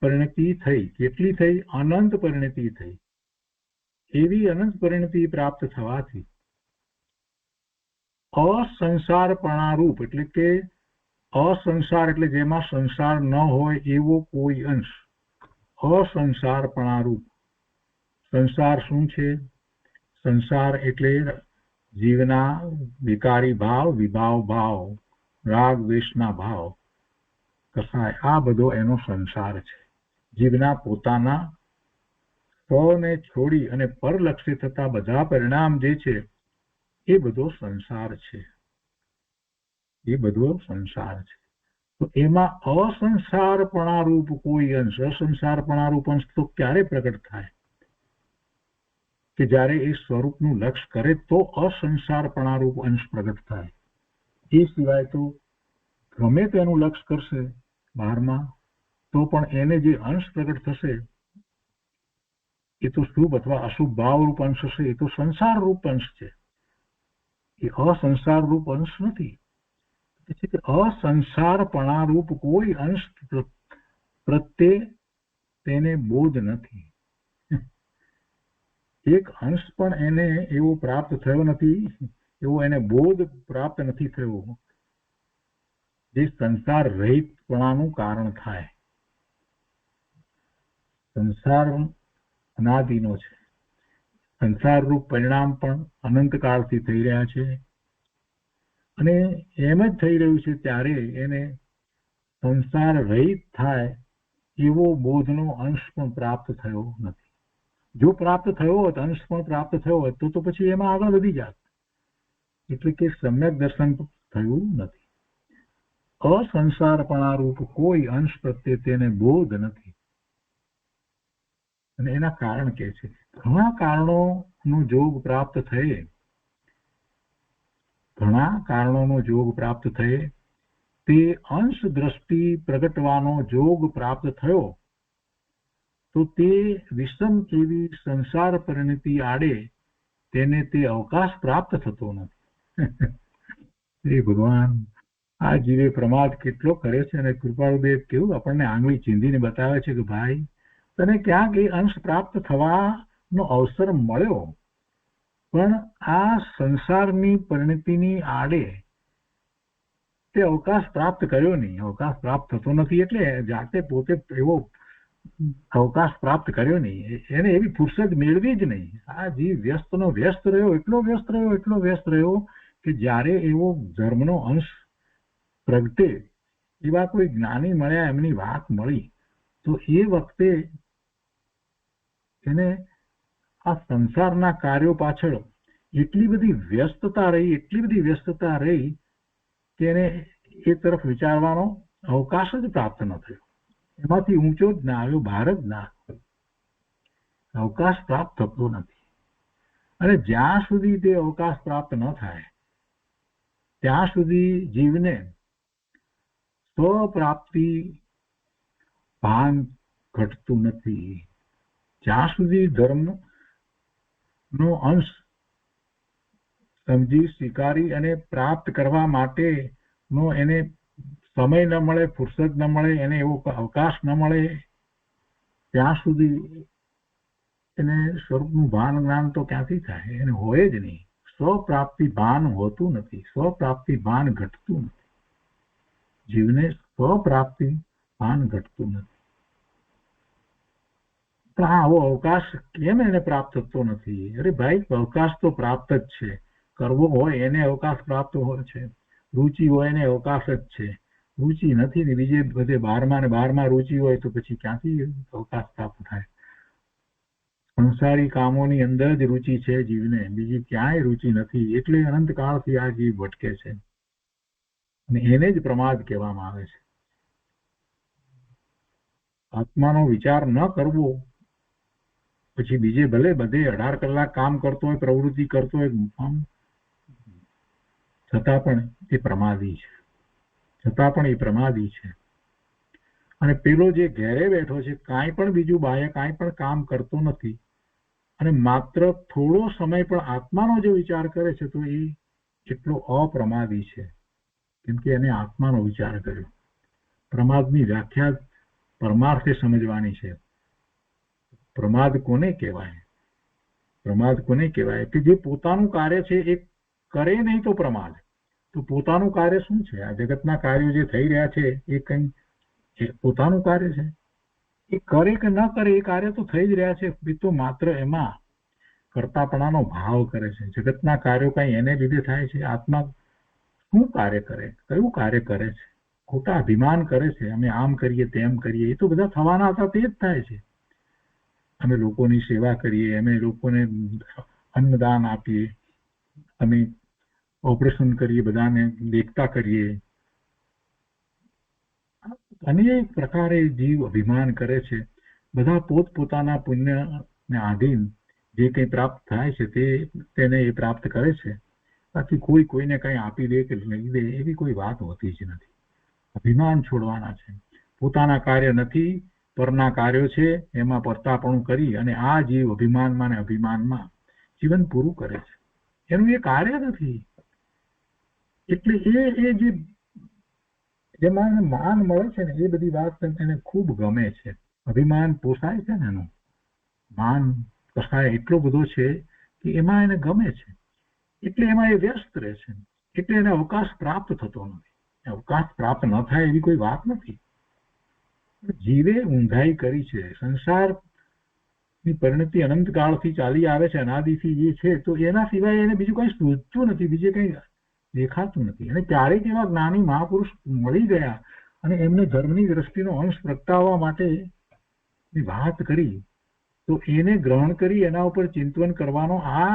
પરિણતિ થઈ. કેટલી થઈ? અનંત પરિણતિ થઈ. એવી અનંત પરિણતિ પ્રાપ્ત થવાથી અસંસારપણારૂપ એટલે કે અસંસાર એટલે જેમાં સંસાર ન હોય એવો કોઈ અંશ, અસંસારપણારૂપ. સંસાર શું છે? સંસાર એટલે જીવના વિકારી ભાવ, વિભાવ ભાવ, રાગ દ્વેષના ભાવ, કસાય, આ બધો એનો સંસાર છે. જીવના પોતાના સ્વને છોડી અને પરલક્ષી થતા બધા પરિણામ જે છે એ બધો સંસાર છે. એ બધો સંસાર છે. તો એમાં અસંસારપણારૂપ કોઈ અંશ, અસંસારપણારૂપ અંશ તો ક્યારે પ્રગટ થાય? કે જ્યારે એ સ્વરૂપનું લક્ષ કરે તો અસંસારપણારૂપ અંશ પ્રગટ થાય. એ સિવાય તો ગમે તેનું લક્ષ કરશે બહારમાં તો પણ એને જે અંશ પ્રગટ થશે એ તો શુભ અથવા અશુભ ભાવરૂપ અંશ હશે. એ તો સંસાર રૂપ અંશ છે, એ અસંસાર રૂપ અંશ નથી. અસંસારપણારૂપ કોઈ અંશ પ્રત્યે તેને બોધ નથી. એક અંશ પણ એને એવો પ્રાપ્ત થયો નથી, એવો એને બોધ પ્રાપ્ત નથી થયો જે સંસાર રહિતપણાનું કારણ થાય. સંસાર અનાદિનો છે. સંસાર રૂપ પરિણામ પણ અનંતકાળથી થઈ રહ્યા છે અને એમ જ થઈ રહ્યું છે ત્યારે એને સંસાર રહિત થાય એવો બોધનો અંશ પણ પ્રાપ્ત થયો નથી. જો પ્રાપ્ત થયો હોત, અંશ પણ પ્રાપ્ત થયો હોત તો પછી એમાં આગળ વધી જાત. એટલે કે સમ્યક દર્શન થયું નથી. અસંસારપણારૂપ કોઈ અંશ પ્રત્યે તેને બોધ નથી. અને એના કારણ કે છે ઘણા કારણોનો જોગ પ્રાપ્ત થયે, ઘણા કારણોનો જોગ પ્રાપ્ત થયે તે અંશ દ્રષ્ટિ પ્રગટવાનો જોગ પ્રાપ્ત થયો તો તે વિષમ એવી સંસાર પરિણતિ આડે તેને તે અવકાશ પ્રાપ્ત થતો નથી. એ ભગવાન, આ જીવે પ્રમાદ કેટલો કરે છે અને કૃપાળુદેવ કેવું આપણને આંગળી ચીંધીને બતાવે છે કે ભાઈ તને ક્યાંક એ અંશ પ્રાપ્ત થવાનો અવસર મળ્યો પણ આ સંસારની પરિણતિની આડે તે અવકાશ પ્રાપ્ત કર્યો નહીં. અવકાશ પ્રાપ્ત થતો નથી એટલે જાતે પોતે એવો અવકાશ પ્રાપ્ત કર્યો નહીં, એને એવી ફુરસદ મેળવી જ નહીં. આ જીવ વ્યસ્તનો વ્યસ્ત રહ્યો, એટલો વ્યસ્ત રહ્યો કે જ્યારે એવો ધર્મનો અંશ પ્રગટે, એવા કોઈ જ્ઞાની મળ્યા, એમની વાત મળી તો એ વખતે એને આ સંસારના કાર્યો પાછળ એટલી બધી વ્યસ્તતા રહી કે એને એ તરફ વિચારવાનો અવકાશ જ પ્રાપ્ત ન થયો. એમાંથી ઊંચો જ ના આવ્યો, બહાર જ ના આવ્યો. અવકાશ પ્રાપ્ત થતો નથી. અને જ્યાં સુધી તે અવકાશ પ્રાપ્ત ન થાય ત્યાં સુધી જીવને સ્વપ્રાપ્તિ ભાન ઘટતું નથી. જ્યાં સુધી ધર્મ નો અંશ સમજી સ્વીકારી અને પ્રાપ્ત કરવા માટે નો એને સમય ન મળે, ફુરસદ ન મળે, એને એવો અવકાશ ન મળે ત્યાં સુધી એને સ્વરૂપનું ભાન જ્ઞાન તો ક્યાંથી થાય? એને હોય જ નહીં. સ્વપ્રાપ્તિ ભાન હોતું નથી, સ્વપ્રાપ્તિ ભાન ઘટતું નથી. જીવને સ્વપ્રાપ્તિ ભાન ઘટતું નથી. પણ આવો અવકાશ કેમ એને પ્રાપ્ત થતો નથી? અરે ભાઈ, અવકાશ તો પ્રાપ્ત જ છે. કરવો હોય એને અવકાશ પ્રાપ્ત હોય છે, રુચિ હોય એને અવકાશ જ છે. રુચિ નથી ને બીજે બધે બારમાં ને બારમાં રુચિ હોય તો પછી ક્યાંથી અવકાશ પ્રાપ્ત થાય? સંસારી કામોની અંદર જ રુચિ છે જીવને, બીજી ક્યાંય રુચિ નથી. એટલે અનંતકાળથી આ જીવ ભટકે છે અને એને જ પ્રમાદ કહેવામાં આવે છે. આત્માનો વિચાર ન કરવો, પછી બીજે ભલે બધે 18 કલાક કામ કરતો હોય, પ્રવૃત્તિ કરતો હોય, છતાં પણ એ પ્રમાદી છે. અને પેલો જે ઘેરે બેઠો છે, કાંઈ પણ બીજું બાહ્ય કાંઈ પણ કામ કરતો નથી અને માત્ર થોડો સમય પણ આત્માનો જો વિચાર કરે છે તો એ એટલો અપ્રમાદી છે, કેમ કે એને આત્માનો વિચાર કર્યો. પ્રમાદની વ્યાખ્યા પરમાર્થે સમજવાની છે. પ્રમાદ કોને કહેવાય? પ્રમાદ કોને કહેવાય? કે જે પોતાનું કાર્ય છે એ કરે નહીં તો પ્રમાદ. તો પોતાનું કાર્ય શું છે? આ જગતના કાર્યો જે થઈ રહ્યા છે એ કંઈ પોતાનું કાર્ય છે? એ કરે કે ન કરે એ કાર્ય તો થઈ જ રહ્યા છે. તો માત્ર એમાં કર્તાપણાનો ભાવ કરે છે. જગતના કાર્યો કઈ એને લીધે થાય છે? આત્મા શું કાર્ય કરે? કયું કાર્ય કરે છે? ખોટા અભિમાન કરે છે, અમે આમ કરીએ તેમ કરીએ. એ તો બધા થવાના હતા તે જ થાય છે. અમે લોકોની સેવા કરીએ, અમે લોકોને અન્નદાન આપીએ, અમે ઓપરેશન કરીએ, બધાને દેખતા કરીએ, અનેક પ્રકારે જીવ અભિમાન કરે છે. બધા પોતપોતાના પુણ્યને આધીન જે કંઈ પ્રાપ્ત થાય છે તેને એ પ્રાપ્ત કરે છે. બાકી કોઈ કોઈને કંઈ આપી દે કે લઈ દે એવી કોઈ વાત હોતી જ નથી. અભિમાન છોડવાના છે. પોતાના કાર્ય નથી, પરના કાર્યો છે, એમાં પરતાપણું કરી અને આ જીવ અભિમાનમાં ને અભિમાનમાં જીવન પૂરું કરે છે. એનું એ કાર્ય નથી. એટલે એ જે જેમાં માન મળે છે ને એ બધી વાત એને ખૂબ ગમે છે. અભિમાન પોસાય છે ને એનું માન કસાય એટલો બધો છે કે એમાં એને ગમે છે. એટલે એમાં એ વ્યસ્ત રહે છે. એટલે એને અવકાશ પ્રાપ્ત થતો નથી. અવકાશ પ્રાપ્ત ન થાય એવી કોઈ વાત નથી. જીવે ઊંધાઈ કરી છે. સંસારની પરિણતિ અનંતકાળથી ચાલી આવે છે, અનાદિથી જે છે, તો એના સિવાય એને બીજું કંઈ સૂઝતું નથી, બીજે કંઈ દેખાતું નથી. અને ક્યારેક એવા જ્ઞાની મહાપુરુષ મળી ગયા અને એમને ધર્મની દ્રષ્ટિનો અંશ પ્રગટાવવા માટે વાત કરી તો એને ગ્રહણ કરી એના ઉપર ચિંતન કરવાનો આ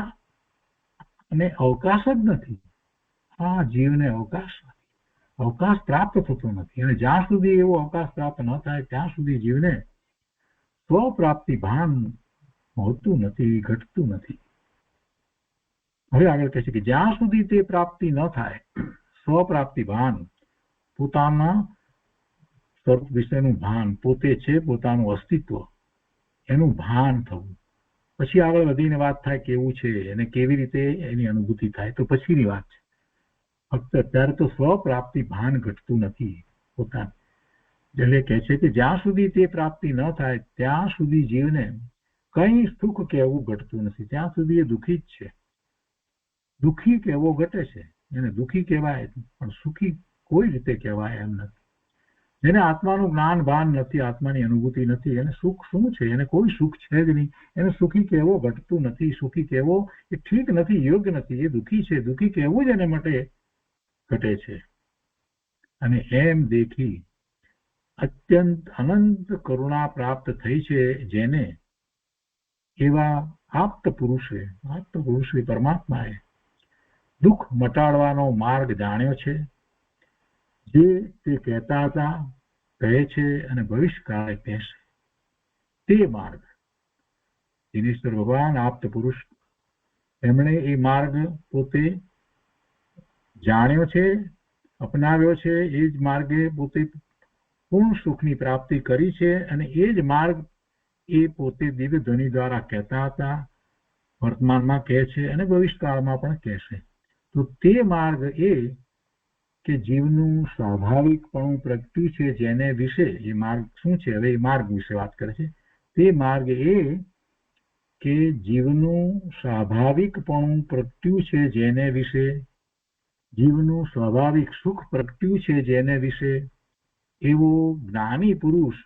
અને અવકાશ જ નથી. આ જીવને અવકાશ પ્રાપ્ત થતો નથી. અને જ્યાં સુધી એવો અવકાશ પ્રાપ્ત ન થાય ત્યાં સુધી જીવને સ્વપ્રાપ્તિ ભાન હોતું નથી, ઘટતું નથી. હવે આગળ કહે છે કે જ્યાં સુધી તે પ્રાપ્તિ ન થાય, સ્વપ્રાપ્તિ ભાન, પોતાના સ્વરૂપ વિશેનું ભાન, પોતે છે પોતાનું અસ્તિત્વ, એનું ભાન થવું. પછી આગળ વધીને વાત થાય કેવું છે અને કેવી રીતે એની અનુભૂતિ થાય, તો પછીની વાત છે. ફક્ત અત્યારે તો સ્વપ્રાપ્તિ ભાન ઘટતું નથી પોતાનું. એટલે કહે છે કે જ્યાં સુધી તે પ્રાપ્તિ ન થાય ત્યાં સુધી જીવને કંઈ સુખ કહેવું ઘટતું નથી. ત્યાં સુધી એ દુઃખી જ છે. દુઃખી કહેવો ઘટે છે. એને દુઃખી કહેવાય પણ સુખી કોઈ રીતે કહેવાય એમ નથી. જેને આત્માનું જ્ઞાન ભાન નથી, આત્માની અનુભૂતિ નથી, એને સુખ શું છે? એને કોઈ સુખ છે જ નહીં. એને સુખી કહેવો ઘટતું નથી. સુખી કહેવો એ ઠીક નથી, યોગ્ય નથી. એ દુઃખી છે. દુઃખી કહેવું જ એને માટે ઘટે છે. અને એમ દેખી અત્યંત અનંત કરુણા પ્રાપ્ત થઈ છે જેને, એવા આપ્ત પુરુષે પરમાત્માએ દુઃખ મટાડવાનો માર્ગ જાણ્યો છે. જે તે કહેતા હતા, કહે છે અને ભવિષ્યકાળે કહેશે તે માર્ગ. દિનેશ્વર ભગવાન આપ્ત પુરુષ, એમણે એ માર્ગ પોતે જાણ્યો છે, અપનાવ્યો છે. એ જ માર્ગે પોતે પૂર્ણ સુખની પ્રાપ્તિ કરી છે. અને એ જ માર્ગ એ પોતે દિવ્ય ધ્વનિ દ્વારા કહેતા હતા, વર્તમાનમાં કહે છે અને ભવિષ્યકાળમાં પણ કહેશે. તો તે માર્ગ એ કે જીવનું સ્વાભાવિકપણું પ્રગટ્યું છે જેને વિશે, એ માર્ગ શું છે? હવે એ માર્ગ વિશે વાત કરે છે. તે માર્ગ એ કે જીવનું સ્વાભાવિકપણું પ્રગટ્યું છે જેને વિશે જીવનું સ્વાભાવિક સુખ પ્રગટ્યું છે જેને વિશે એવો જ્ઞાની પુરુષ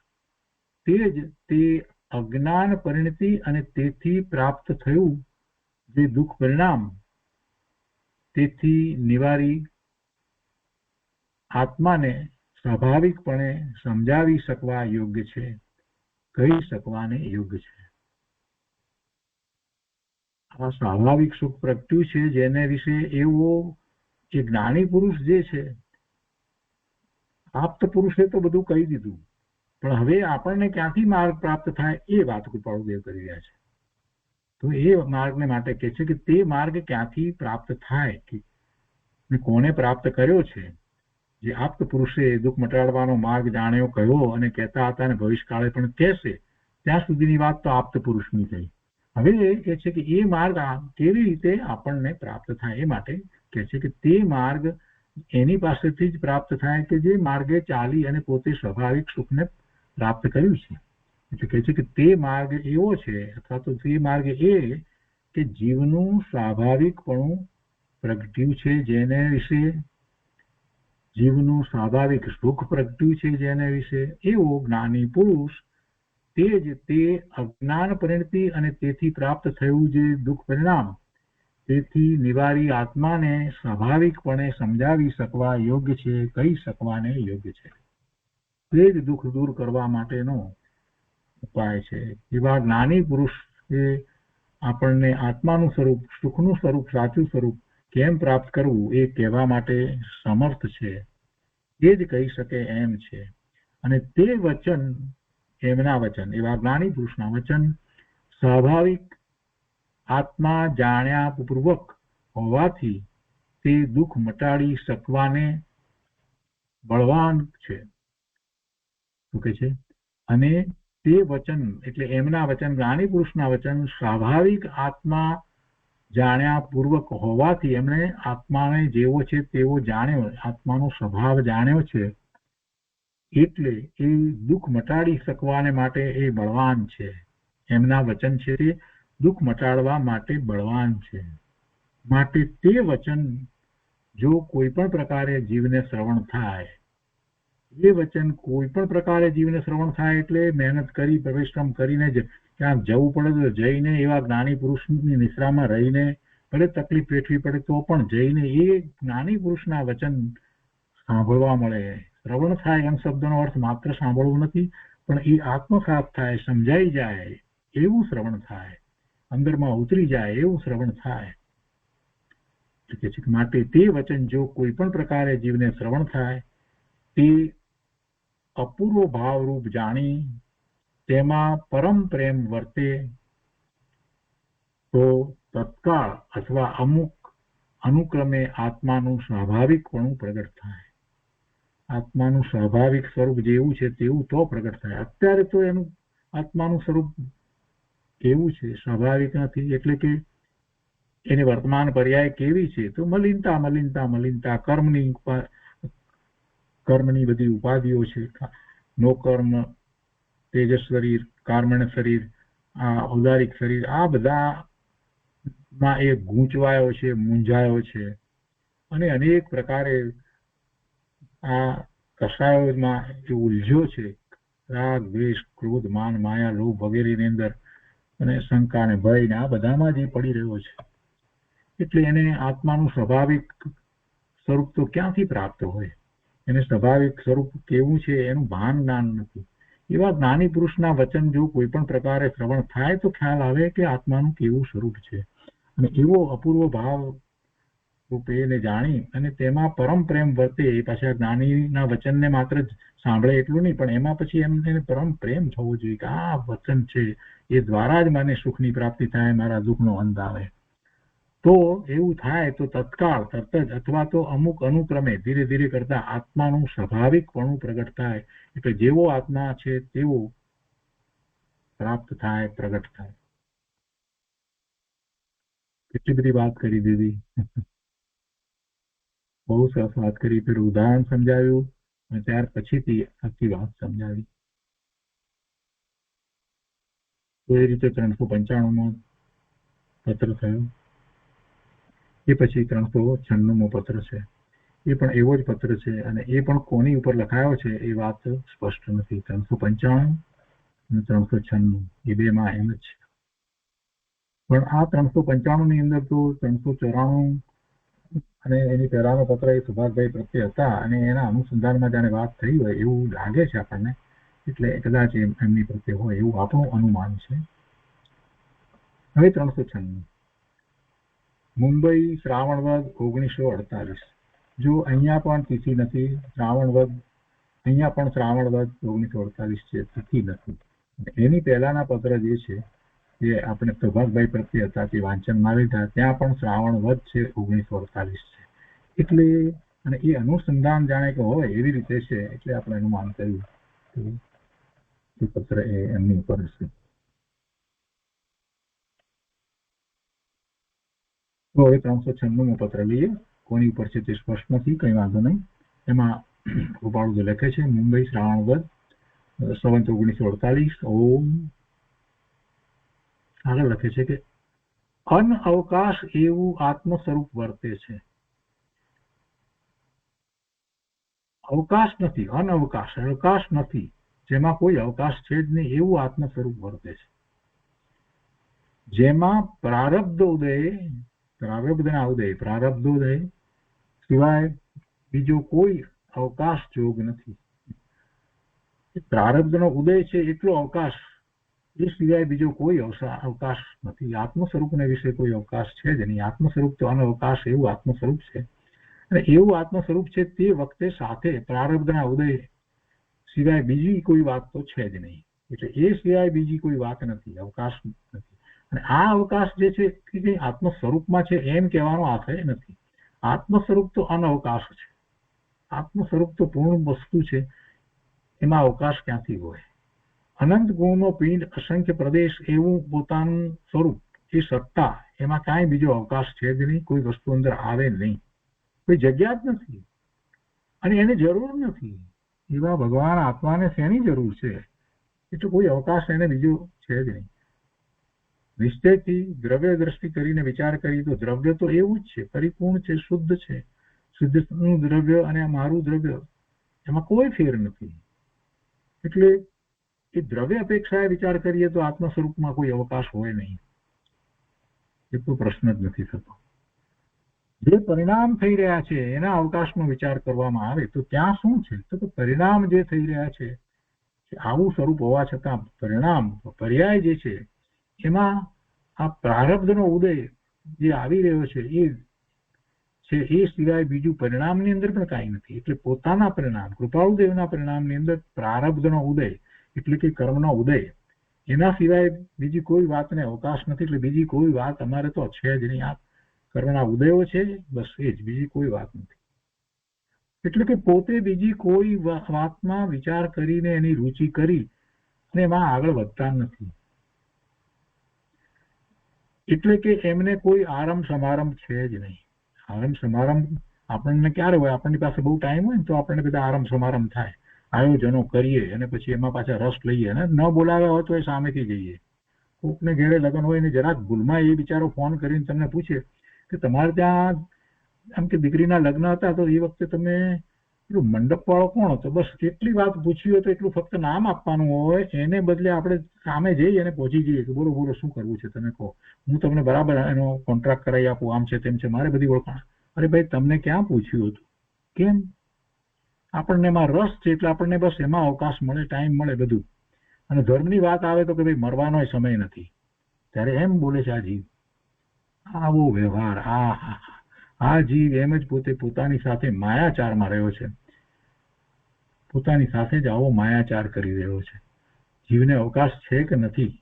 તે જ તે અજ્ઞાન પરિણતિ અને તેથી પ્રાપ્ત થયું જે દુઃખ પરિણામ તેથી નિવારી આત્માને સ્વાભાવિકપણે સમજાવી શકવા યોગ્ય છે, કહી શકવાને યોગ્ય છે. આ સ્વાભાવિક સુખ પ્રગટ્યું છે જેને વિશે એવો જે જ્ઞાની પુરુષ જે છે, પ્રાપ્ત પુરુષે તો બધું કહી દીધું, પણ હવે આપણને ક્યાંથી માર્ગ પ્રાપ્ત થાય એ વાત કૃપાળુદેવ કરી રહ્યા છે. તો એ માર્ગને માટે કહે છે કે તે માર્ગ ક્યાંથી પ્રાપ્ત થાય કે કોને પ્રાપ્ત કર્યો છે. જે આપ્ત પુરુષે દુઃખ મટાડવાનો માર્ગ જાણ્યો કહ્યો અને કહેતા હતા અને ભવિષ્યકાળે પણ કહેશે, ત્યાં સુધીની વાત તો આપ્ત પુરુષની થઈ. હવે એ કહે છે કે એ માર્ગ કેવી રીતે આપણને પ્રાપ્ત થાય એ માટે કહે છે કે તે માર્ગ એની પાસેથી જ પ્રાપ્ત થાય કે જે માર્ગે ચાલી અને પોતે સ્વાભાવિક સુખને પ્રાપ્ત કર્યું છે. એટલે કહે છે કે તે માર્ગ એવો છે અથવા તો તે માર્ગ એ કે જીવનું સ્વાભાવિકપણું પ્રગટ્યું છે જેને વિશે જીવનું સ્વાભાવિક સુખ પ્રગટ્યું છે જેને વિશે એવો જ્ઞાની પુરુષ તે જ તે અજ્ઞાન પરિણતિ અને તેથી પ્રાપ્ત થયું જે દુઃખ પરિણામ તેથી નિવારી આત્માને સ્વાભાવિકપણે સમજાવી શકવા યોગ્ય છે, કહી શકવાને યોગ્ય છે. તે જ દુઃખ દૂર કરવા માટેનો ઉપાય છે. એવા જ્ઞાની પુરુષ એ આપણને આત્માનું સ્વરૂપ, સુખનું સ્વરૂપ, સાચું સ્વરૂપ કેમ પ્રાપ્ત કરવું એ કહેવા માટે સમર્થ છે. એ જ કહી શકે એમ છે. અને તે વચન, એમના વચન, એવા જ્ઞાની પુરુષના વચન સ્વાભાવિક આત્મા જાણ્યા પૂર્વક હોવાથી તે દુઃખ મટાડી શકવાને બળવાન છે. શું કહે છે? અને તે વચન એટલે એમના વચન, જ્ઞાની પુરુષના વચન સ્વાભાવિક આત્મા જાણ્યા પૂર્વક હોવાથી એમણે આત્માને જેવો છે તેવો જાણ્યો, આત્માનો સ્વભાવ જાણ્યો છે, એટલે એ દુઃખ મટાડી શકવાને માટે એ બળવાન છે. એમના વચન છે તે દુઃખ મટાડવા માટે બળવાન છે. માટે તે વચન જો કોઈ પણ પ્રકારે જીવને શ્રવણ થાય, એ વચન કોઈ પણ પ્રકારે જીવને શ્રવણ થાય એટલે મહેનત કરી, પરિશ્રમ કરીને જ ક્યાંક જવું પડે તો જઈને, એવા જ્ઞાની પુરુષની નિશ્રામાં રહીને, ભલે તકલીફ વેઠવી પડે તો પણ જઈને એ જ્ઞાની પુરુષના વચન સાંભળવા મળે. શ્રવણ થાય એમ શબ્દનો અર્થ માત્ર સાંભળવું નથી, પણ એ આત્મસાત થાય, સમજાઈ જાય એવું શ્રવણ થાય, અંદરમાં ઉતરી જાય એવું શ્રવણ થાય. માટે તે વચન જો કોઈ પણ પ્રકારે જીવને શ્રવણ થાય, તે અપૂર્વ ભાવરૂપ જાણી તેમાં પરમ પ્રેમ વર્તે તો તત્કાળ અથવા અમુક અનુક્રમે આત્માનું સ્વાભાવિકપણું પ્રગટ થાય. આત્માનું સ્વાભાવિક સ્વરૂપ જેવું છે તેવું તો પ્રગટ થાય. અત્યારે તો એનું આત્માનું સ્વરૂપ કેવું છે, સ્વાભાવિક નથી. એટલે કે એની વર્તમાન પર્યાય કેવી છે તો મલિનતા, મલિનતા, મલિનતા, કર્મની બધી ઉપાધિઓ છે. નો કર્મ, તેજસ શરીર, કાર્મણ શરીર, આ ઔદારિક શરીર, આ બધામાં એ ગૂંચવાયો છે, મૂંઝાયો છે અને અનેક પ્રકારે આ કષાયોમાં એ ઉલઝ્યો છે. રાગ, દ્વેષ, ક્રોધ, માન, માયા, લોભ વગેરેની અંદર અને શંકા અને ભય ને આ બધામાં જ પડી રહ્યો છે. એટલે એને આત્માનું સ્વાભાવિક સ્વરૂપ તો ક્યાંથી પ્રાપ્ત હોય? એને સ્વાભાવિક સ્વરૂપ કેવું છે એનું ભાન જ્ઞાન નથી. એવા જ્ઞાની પુરુષના વચન જો કોઈ પણ પ્રકારે શ્રવણ થાય તો ખ્યાલ આવે કે આત્માનું કેવું સ્વરૂપ છે. અને એવો અપૂર્વ ભાવ રૂપે એને જાણી અને તેમાં પરમ પ્રેમ વર્તે. એ પાછા જ્ઞાનીના વચનને માત્ર સાંભળે એટલું નહીં, પણ એમાં પછી એમને પરમ પ્રેમ થવો જોઈએ કે આ વચન છે એ દ્વારા જ મને સુખની પ્રાપ્તિ થાય, મારા દુઃખનો અંત આવે. તો એવું થાય તો તત્કાળ, તરત જ અથવા તો અમુક અનુક્રમે ધીરે ધીરે કરતા આત્માનું સ્વાભાવિકપણું પ્રગટ થાય. એટલે જેવો આત્મા છે તેવો પ્રાપ્ત થાય, પ્રગટ થાય. કેટલી બધી વાત કરી દીધી, બહુ સરસ વાત કરી. ફેર ઉદાહરણ સમજાવ્યું અને ત્યાર પછીથી આખી વાત સમજાવી. તો એ રીતે 395 પત્ર થયો. એ પછી 396મો પત્ર છે. એ પણ એવો જ પત્ર છે અને એ પણ કોની ઉપર લખાયો છે એ વાત સ્પષ્ટ નથી. 395 અને 396 એ બેમાં એમ જ છે. પણ આ 395 ની અંદર તો 394 અને એની પહેલાનો પત્ર એ સુભાષભાઈ પ્રત્યે હતા અને એના અનુસંધાનમાં જાણે વાત થઈ હોય એવું લાગે છે આપણને. એટલે કદાચ એમની પ્રત્યે હોય એવું આપણું અનુમાન છે. હવે 396 મુંબઈ શ્રાવણ વદ 1948. જો અહીંયા પણ તિથિ નથી, શ્રાવણ વદ અહીંયા પણ શ્રાવણ વદ 1948 છે, તિથિ નથી. એની પહેલાના પત્ર જે છે એ આપણે સુભાષભાઈ પ્રત્યે હતા તે વાંચનમાં લીધા, ત્યાં પણ શ્રાવણ વદ છે 1948 છે. એટલે અને એ અનુસંધાન જાણે કે હોય એવી રીતે છે એટલે આપણે અનુમાન કર્યું કે પત્ર એ એમની ઉપર હશે. તો હવે 396 પત્ર લઈએ. કોની ઉપર છે તે સ્પષ્ટ નથી, કઈ વાંધો નહીં. એમાં કૃપાળુ લખે છે મુંબઈ શ્રાવણ વદ સંવત 1948. ઓમ આગળ લખે છે કે અનઅવકાશ એવું આત્મ સ્વરૂપ વર્તે છે. અવકાશ નથી, અનઅવકાશ, અવકાશ નથી, જેમાં કોઈ અવકાશ છે જ નહીં એવું આત્મ સ્વરૂપ વર્તે છે. જેમાં પ્રારબ્ધોદય સિવાય બીજો કોઈ અવકાશ જોગ નથી. પ્રારબ્ધનો ઉદય છે એટલો અવકાશ, એ સિવાય બીજો કોઈ અવકાશ નથી. આત્મ સ્વરૂપને વિશે કોઈ અવકાશ છે જ નહીં. આત્મ સ્વરૂપ તો અનઅવકાશ એવું આત્મ સ્વરૂપ છે અને એવું આત્મ સ્વરૂપ છે તે વખતે સાથે પ્રારબ્ધના ઉદય સિવાય બીજી કોઈ વાત તો છે જ નહીં. એટલે એ સિવાય બીજી કોઈ વાત નથી, અવકાશ નથી. અને આ અવકાશ જે છે કે આત્મ સ્વરૂપમાં છે એમ કહેવાનો આશય નથી. આત્મ સ્વરૂપ તો અનઅવકાશ છે. આત્મ સ્વરૂપ તો પૂર્ણ વસ્તુ છે, એમાં અવકાશ ક્યાંથી હોય? અનંત ગુણનો પિંડ, અસંખ્ય પ્રદેશ એવું પોતાનું સ્વરૂપ, એ સત્તા, એમાં કાંઈ બીજો અવકાશ છે જ નહીં. કોઈ વસ્તુ અંદર આવે નહીં, કોઈ જગ્યા જ નથી અને એને જરૂર નથી. એવા ભગવાન આત્માને શેની જરૂર છે? એટલે કોઈ અવકાશ એને બીજો છે જ નહીં. નિશ્ચયથી દ્રવ્ય દ્રષ્ટિ કરીને વિચાર કરી તો દ્રવ્ય તો એવું જ છે, પરિપૂર્ણ છે, શુદ્ધ છે. શુદ્ધનું દ્રવ્ય અને મારું દ્રવ્ય એમાં કોઈ ફેર નથી. એટલે એ દ્રવ્ય અપેક્ષાએ વિચાર કરીએ તો આત્મ સ્વરૂપમાં કોઈ અવકાશ હોય નહીં. એ તો પ્રશ્ન જ નથી થતો. જે પરિણામ થઈ રહ્યા છે એના અવકાશનો વિચાર કરવામાં આવે તો ત્યાં શું છે? તો પરિણામ જે થઈ રહ્યા છે આવું સ્વરૂપ હોવા છતાં પરિણામ પર્યાય જે છે એમાં આ પ્રારબ્ધનો ઉદય જે આવી રહ્યો છે એ સિવાય બીજું પરિણામની અંદર પણ કાંઈ નથી. એટલે પોતાના પરિણામ, કૃપાળુદેવના પરિણામની અંદર પ્રારબ્ધનો ઉદય એટલે કે કર્મનો ઉદય, એના સિવાય બીજી કોઈ વાતને અવકાશ નથી. એટલે બીજી કોઈ વાત અમારે તો છે જ નહીં. આ કર્મના ઉદયો છે, બસ એ જ, બીજી કોઈ વાત નથી. એટલે કે પોતે બીજી કોઈ વાતમાં વિચાર કરીને એની રુચિ કરી અને એમાં આગળ વધતા નથી. એટલે કે એમને કોઈ આરંભ સમારંભ છે જ નહીં. આરંભ સમારંભ આપણને ક્યારે હોય? આપણની પાસે બહુ ટાઈમ હોય ને તો આપણને બધા આરંભ સમારંભ થાય, આયોજનો કરીએ અને પછી એમાં પાછા રસ લઈએ અને ન બોલાવ્યા હોય તો એ સામેથી જઈએ. કોકને ઘેરે લગ્ન હોય ને જરાક ભૂલમાં એ બિચારો ફોન કરીને તમને પૂછે કે તમારે ત્યાં આમ કે દીકરીના લગ્ન હતા તો એ વખતે તમે પેલું મંડપ વાળો કોણ હતો? બસ એટલી વાત પૂછી હોય તો એટલું ફક્ત નામ આપવાનું હોય. એને બદલે આપણે સામે જઈએ અને પહોંચી જઈએ કે બોલો બોલો શું કરવું છે તમે કહો, હું તમને બરાબર એનો કોન્ટ્રાક્ટ કરાવી આપું, આમ છે તેમ છે, મારે બધી ઓળખાણ. અરે ભાઈ તમને ક્યાં પૂછ્યું હતું? કેમ? આપણને એમાં રસ છે એટલે આપણને બસ એમાં અવકાશ મળે, ટાઈમ મળે બધું. અને ધર્મની વાત આવે તો કે ભાઈ મરવાનો સમય નથી, ત્યારે એમ બોલે છે આ જીવ. આવો વ્યવહાર, આ જીવ એમ જ પોતે પોતાની સાથે માયાચારમાં રહ્યો છે. પોતાની સાથે જ આવો માયાચાર કરી રહ્યો છે. જીવને અવકાશ છે કે નથી?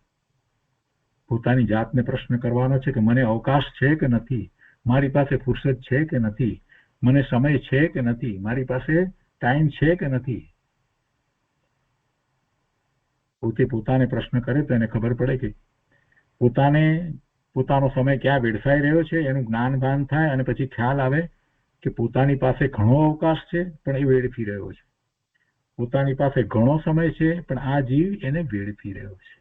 પોતાની જાતને પ્રશ્ન કરવાનો છે કે મને અવકાશ છે કે નથી? મારી પાસે ફુરસદ છે કે નથી? મને સમય છે કે નથી? મારી પાસે ટાઈમ છે કે નથી? પોતે પોતાને પ્રશ્ન કરે તો એને ખબર પડે કે પોતાનો સમય ક્યાં વેડફાઈ રહ્યો છે એનું જ્ઞાન ભાન થાય અને પછી ખ્યાલ આવે કે પોતાની પાસે ઘણો અવકાશ છે પણ એ વેડફી રહ્યો છે. પોતાની પાસે ઘણો સમય છે પણ આ જીવ એને વેડફી રહ્યો છે.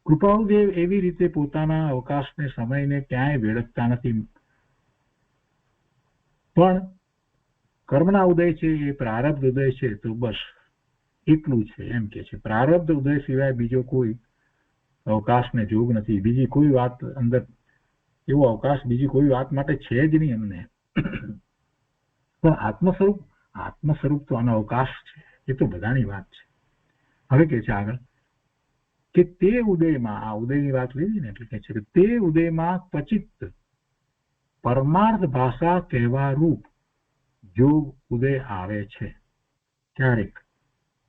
કૃપાળુદેવ એવી રીતે પોતાના અવકાશને, સમયને ક્યાંય વેડફતા નથી. પણ કર્મના ઉદય છે એ પ્રારબ્ધ ઉદય છે, તો બસ એટલું છે એમ કે છે. પ્રારબ્ધ ઉદય સિવાય બીજો કોઈ અવકાશ ને જોગ નથી. બીજી કોઈ વાત અંદર એવો અવકાશ બીજી કોઈ વાત માટે છે જ નહીં અમને. પણ આત્મ સ્વરૂપ તો આનો અવકાશ છે, એ તો બધાની વાત છે. હવે કે છે આગળ કે તે ઉદયમાં, આ ઉદયની વાત લીધી ને એટલે કે છે કે તે ઉદયમાં ક્વચિત પરમાર્થ ભાષા કહેવા રૂપ જોગ ઉદય આવે છે. ક્યારેક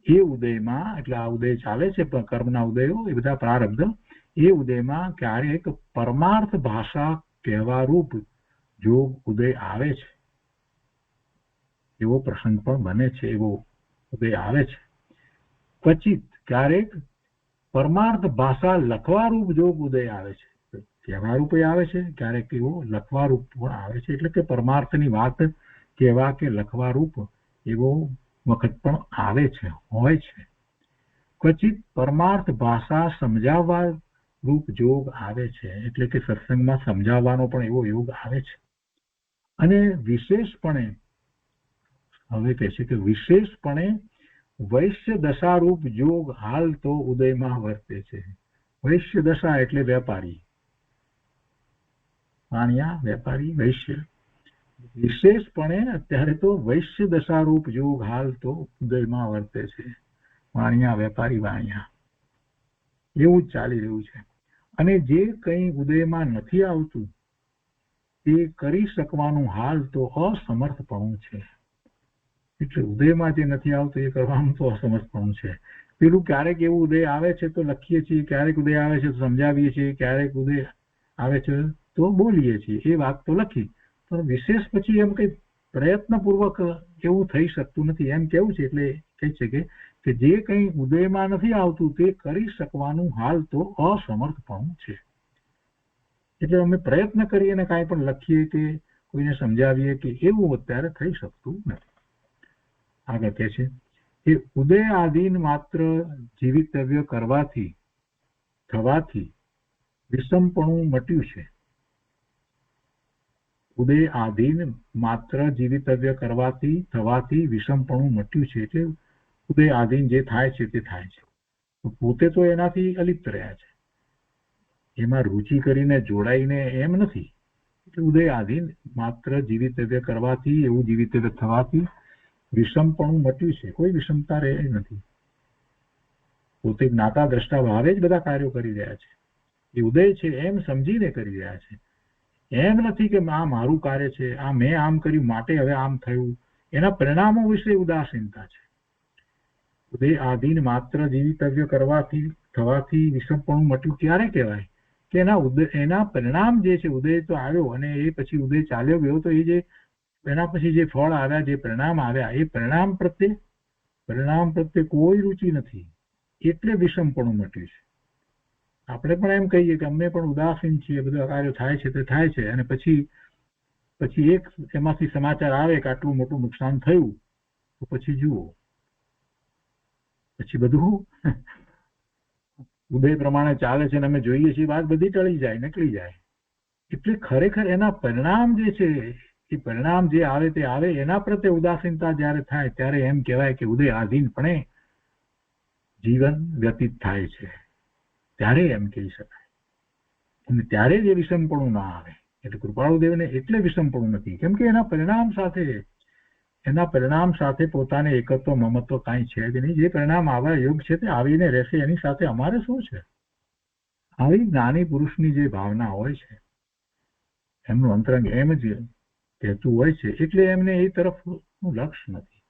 એ ઉદયમાં, એટલે આ ઉદય ચાલે છે પણ કર્મના ઉદયો એ બધા પ્રારબ્ધ, એ ઉદયમાં ક્યારેક પરમાર્થ ભાષા કહેવા રૂપ જોગ ઉદય આવે છે. એવો પ્રસંગ પણ બને છે, એવો ઉદય આવે છે. ક્વચિત ક્યારેક પરમાર્થ ભાષા લખવા રૂપ જોગ ઉદય આવે છે. કહેવા રૂપે આવે છે, ક્યારેક એવો લખવા રૂપ પણ આવે છે. એટલે કે પરમાર્થની વાત કહેવા કે લખવા રૂપ એવો વખત પણ આવે છે, હોય છે. ક્વચિત પરમાર્થ ભાષા સમજાવવા રૂપ જોગ આવે છે, એટલે કે સત્સંગમાં સમજાવવાનો પણ એવો યોગ આવે છે. અને વિશેષપણે, હવે કહે છે કે વિશેષપણે વૈશ્ય દશા રૂપ જોગ હાલ તો ઉદયમાં વર્તે છે. વૈશ્ય દશા એટલે વેપારી, વાણિયા, વેપારી, વૈશ્ય. વિશેષપણે અત્યારે તો વૈશ્ય દશા રૂપ જોગ હાલ તો ઉદયમાં વર્તે છે. વાણિયા, વેપારી, વાણિયા, એવું જ ચાલી રહ્યું છે. અને જે કંઈ ઉદયમાં નથી આવતું તે કરી શકવાનું હાલ તો અસમર્થપણું છે. એટલે ઉદયમાં જે નથી આવતું એ કરવાનું તો અસમર્થપણું છે. પેલું ક્યારેક એવું ઉદય આવે છે તો લખીએ છીએ, ક્યારેક ઉદય આવે છે તો સમજાવીએ છીએ, ક્યારેક ઉદય આવે છે તો બોલીએ છીએ, એ વાત તો લખી. પણ વિશેષ પછી એમ કઈ પ્રયત્નપૂર્વક એવું થઈ શકતું નથી એમ કેવું છે. એટલે કહે છે કે જે કંઈ ઉદયમાં નથી આવતું તે કરી શકવાનું હાલ તો અસમર્થપણું છે. એટલે અમે પ્રયત્ન કરીએ ને કાંઈ પણ લખીએ કે કોઈને સમજાવીએ કે એવું અત્યારે થઈ શકતું નથી. આગળ કહે છે કે ઉદય આદિન માત્ર જીવિતવ્ય થવાથી વિષમપણું મટ્યું છે. ઉદય આધીન માત્ર જીવિતવ્ય થવાથી વિષમપણું મટ્યું છે. એટલે ઉદય આધીન જે થાય છે તે થાય છે, પોતે તો એનાથી અલિપ્ત રહ્યા છે, એમાં રુચિ કરીને જોડાઈને એમ નથી. એટલે ઉદય આધીન માત્ર જીવિતવ્ય કરવાથી, એવું જીવિતવ્ય થવાથી વિષમપણું મટ્યું છે. કોઈ વિષમતા રહે નથી. પોતે જ્ઞાતા દ્રષ્ટા ભાવે જ બધા કાર્યો કરી રહ્યા છે. એ ઉદય છે એમ સમજીને કરી રહ્યા છે. એમ નથી કે આ મારું કાર્ય છે, આ મેં આમ કર્યું માટે હવે આમ થયું. એના પરિણામો વિશે ઉદાસીનતા છે. ઉદય આધીન માત્ર જીવિતવ્ય થવાથી વિષમપણું મટ્યું ક્યારે કહેવાય કે એના પરિણામ જે છે, ઉદય તો આવ્યો અને એ પછી ઉદય ચાલ્યો ગયો, તો એ જે એના પછી જે ફળ આવ્યા, જે પરિણામ આવ્યા, એ પરિણામ પ્રત્યે કોઈ રુચિ નથી. એટલે વિષમપણું મટ્યું છે. આપણે પણ એમ કહીએ કે અમે પણ ઉદાસીન છીએ, બધા કાર્યો થાય છે તે થાય છે, અને પછી એક એમાંથી સમાચાર આવે કે આટલું મોટું નુકસાન થયું, તો પછી જુઓ, પછી બધું ઉદય પ્રમાણે ચાલે છે અને અમે જોઈએ છીએ વાત બધી ટળી જાય, નીકળી જાય. એટલે ખરેખર એના પરિણામ જે છે, એ પરિણામ જે આવે તે આવે, એના પ્રત્યે ઉદાસીનતા જ્યારે થાય ત્યારે એમ કહેવાય કે ઉદય આધીનપણે જીવન વ્યતીત થાય છે. ત્યારે એમ કહી શકાય. અને ત્યારે જે વિષમપણું ના આવે. એટલે કૃપાળુદેવને એટલે વિષમપણું નથી, કેમ કે એના પરિણામ સાથે પોતાને એકત્વ મમત્વ કાંઈ છે જ નહીં. જે પરિણામ આવવા યોગ છે તે આવીને રહેશે, એની સાથે અમારે શું છે? આવી જ્ઞાની પુરુષની જે ભાવના હોય છે, એમનું અંતરંગ એમ જ કહેતું હોય છે, એટલે એમને એ તરફનું લક્ષ્ય નથી.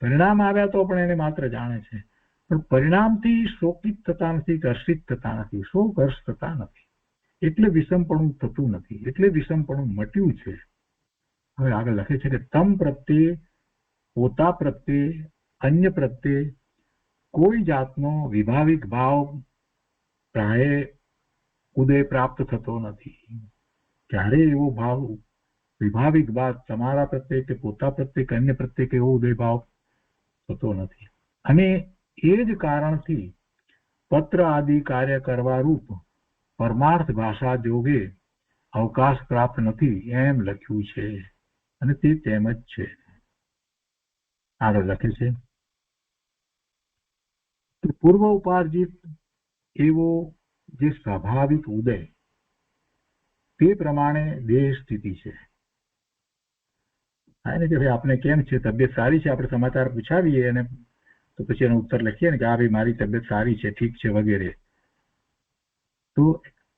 પરિણામ આવ્યા તો પણ એને માત્ર જાણે છે, પણ પરિણામથી શોકિત થતા નથી, હર્ષિત થતા નથી, શોક હર્ષ થતા નથી. એટલે વિષમપણું થતું નથી, એટલે વિષમપણું મટ્યું છે. હવે આગળ લખે છે કે તમ પ્રત્યે, પોતા પ્રત્યે, અન્ય પ્રત્યે કોઈ જાતનો વિભાવિક ભાવ પ્રાય ઉદય પ્રાપ્ત થતો નથી. ક્યારે એવો ભાવ, વિભાવિક ભાવ તમારા પ્રત્યે કે પોતા પ્રત્યે કે અન્ય પ્રત્યે કે એવો ઉદય ભાવ થતો નથી. અને એ જ કારણથી પત્ર આદિ કાર્ય કરવા રૂપ પરમાર્થ ભાષા જોગે અવકાશ પ્રાપ્ત નથી એમ લખ્યું છે. અને તે તેમ જ છે. આગળ લખે છે કે પૂર્વ ઉપાર્જિત એવો જે સ્વાભાવિક ઉદય તે પ્રમાણે દેહ સ્થિતિ છે. ને કે ભાઈ આપણે કેમ છે, તબિયત સારી છે, આપણે સમાચાર પૂછાવીએ અને તો પછી એનો ઉત્તર લખીએ ને કે આ ભાઈ મારી તબિયત સારી છે, ઠીક છે વગેરે. તો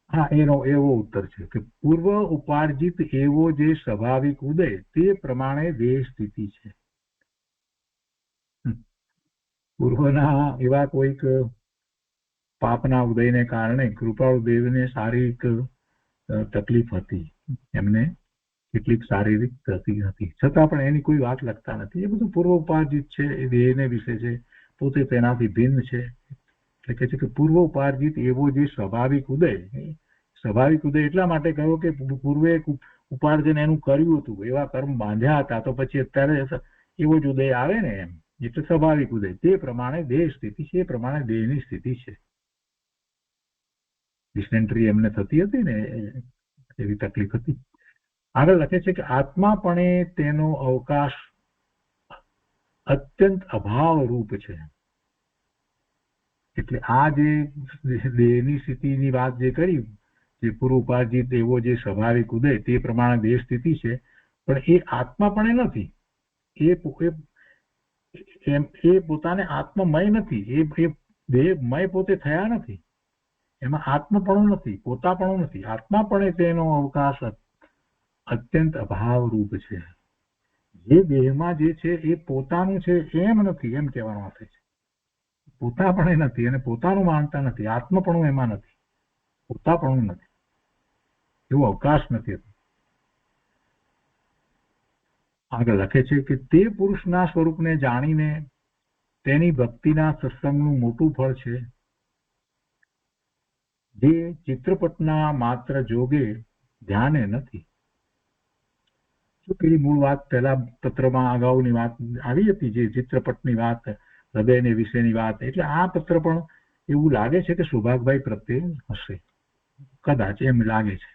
હા, એનો એવો ઉત્તર છે કે પૂર્વ ઉપાર્જિત એવો જે સ્વાભાવિક ઉદય તે પ્રમાણે દેહ સ્થિતિ છે. પૂર્વના એવા કોઈક પાપના ઉદયને કારણે કૃપાળુ દેવને શારીરિક તકલીફ હતી, એમને કેટલીક શારીરિક ગતિ હતી, છતાં પણ એની કોઈ વાત લખતા નથી. એ બધું પૂર્વ ઉપાર્જિત છે, એ દેહને વિશે છે, પોતે તેનાથી ભિન્ન છે. એટલે કે છે કે પૂર્વ ઉપાર્જિત એવો જે સ્વાભાવિક ઉદય એટલા માટે કહ્યો કે પૂર્વે ઉપાર્જન એનું કર્યું હતું, એવા કર્મ બાંધ્યા હતા, તો પછી અત્યારે એવો જ ઉદય આવે ને, એમ એટલે સ્વાભાવિક ઉદય તે પ્રમાણે દેહ સ્થિતિ છે, એ પ્રમાણે દેહની સ્થિતિ છે. ડિસેન્ટ્રી એમને થતી હતી ને, એવી તકલીફ હતી. આગળ લખે છે કે આત્માપણે તેનો અવકાશ અત્યંત અભાવ રૂપ છે. એટલે આ જે દેહની સ્થિતિની વાત જે કરી, જે પૂર્વ ઉપાર્જિત એવો જે સ્વાભાવિક ઉદય તે પ્રમાણે દેહ સ્થિતિ છે, પણ એ આત્માપણે નથી. એ પોતાને આત્મમય નથી, એ દેહમય પોતે થયા નથી, એમાં આત્મપણું નથી, પોતાપણું નથી. આત્માપણે તેનો અવકાશ અત્યંત અભાવ રૂપ છે. જે દેહમાં જે છે એ પોતાનું છે એમ નથી, એમ કહેવાનો અર્થ છે. પોતાપણે નથી અને પોતાનું માનતા નથી, આત્મપણું એમાં નથી, પોતાપણું નથી, એવો અવકાશ નથી. આગળ લખે છે કે તે પુરુષના સ્વરૂપને જાણીને તેની ભક્તિના સત્સંગનું મોટું ફળ છે, જે ચિત્રપટના માત્ર જોગે ધ્યાને નથી. પેલી મૂળ વાત પહેલા પત્રમાં અગાઉની વાત આવી હતી, જે ચિત્રપટની વાત, હૃદયને વિશેની વાત, એટલે આ પત્ર પણ એવું લાગે છે કે સુભાગભાઈ પ્રત્યે હશે, કદાચ એમ લાગે છે.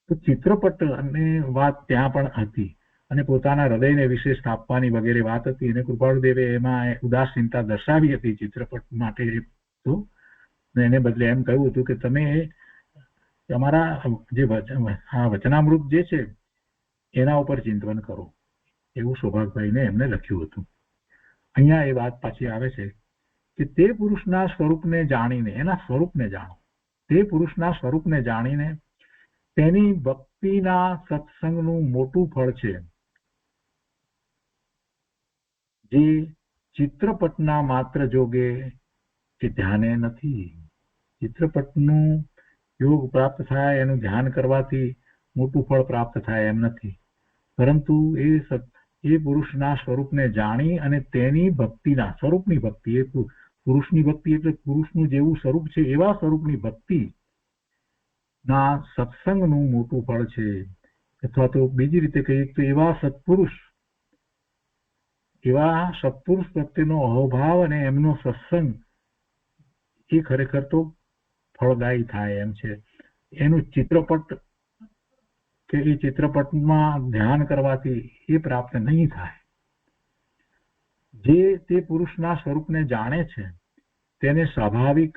તો ચિત્રપટ અને વાત ત્યાં પણ હતી, અને પોતાના હૃદયને વિશે સ્થાપવાની વગેરે વાત હતી, અને કૃપાળુદેવે એમાં ઉદાસીનતા દર્શાવી હતી ચિત્રપટ માટે. તો એને બદલે એમ કહ્યું હતું કે તમે તમારા જે વચનામૃત જે છે એના ઉપર ચિંતન કરો, એવું સૌભાગભાઈને એમને લખ્યું હતું. અહીંયા એ વાત પાછી આવે છે કે તે પુરુષના સ્વરૂપને જાણીને, એના સ્વરૂપને જાણો, તે પુરુષના સ્વરૂપને જાણીને તેની ભક્તિના સત્સંગનું મોટું ફળ છે, જે ચિત્રપટના માત્ર જોગે કે ધ્યાને નથી. ચિત્રપટનું યોગ પ્રાપ્ત થાય, એનું ધ્યાન કરવાથી મોટું ફળ પ્રાપ્ત થાય એમ નથી, પરંતુ એ પુરુષના સ્વરૂપને જાણી અને તેની ભક્તિના સ્વરૂપની ભક્તિ, એ પુરુષની ભક્તિ એટલે પુરુષનું જેવું સ્વરૂપ છે એવા સ્વરૂપની ભક્તિ ના સત્સંગનું મોટું ફળ છે. અથવા તો બીજી રીતે કહીએ તો એવા સત્પુરુષ પ્રત્યેનો અહોભાવ અને એમનો સત્સંગ એ ખરેખર તો ફળદાયી થાય એમ છે. એનું ચિત્રપટ કે એ ચિત્રપટમાં ધ્યાન કરવાથી એ પ્રાપ્ત નહીં થાય. જે તે પુરુષના સ્વરૂપને જાણે છે તેને સ્વાભાવિક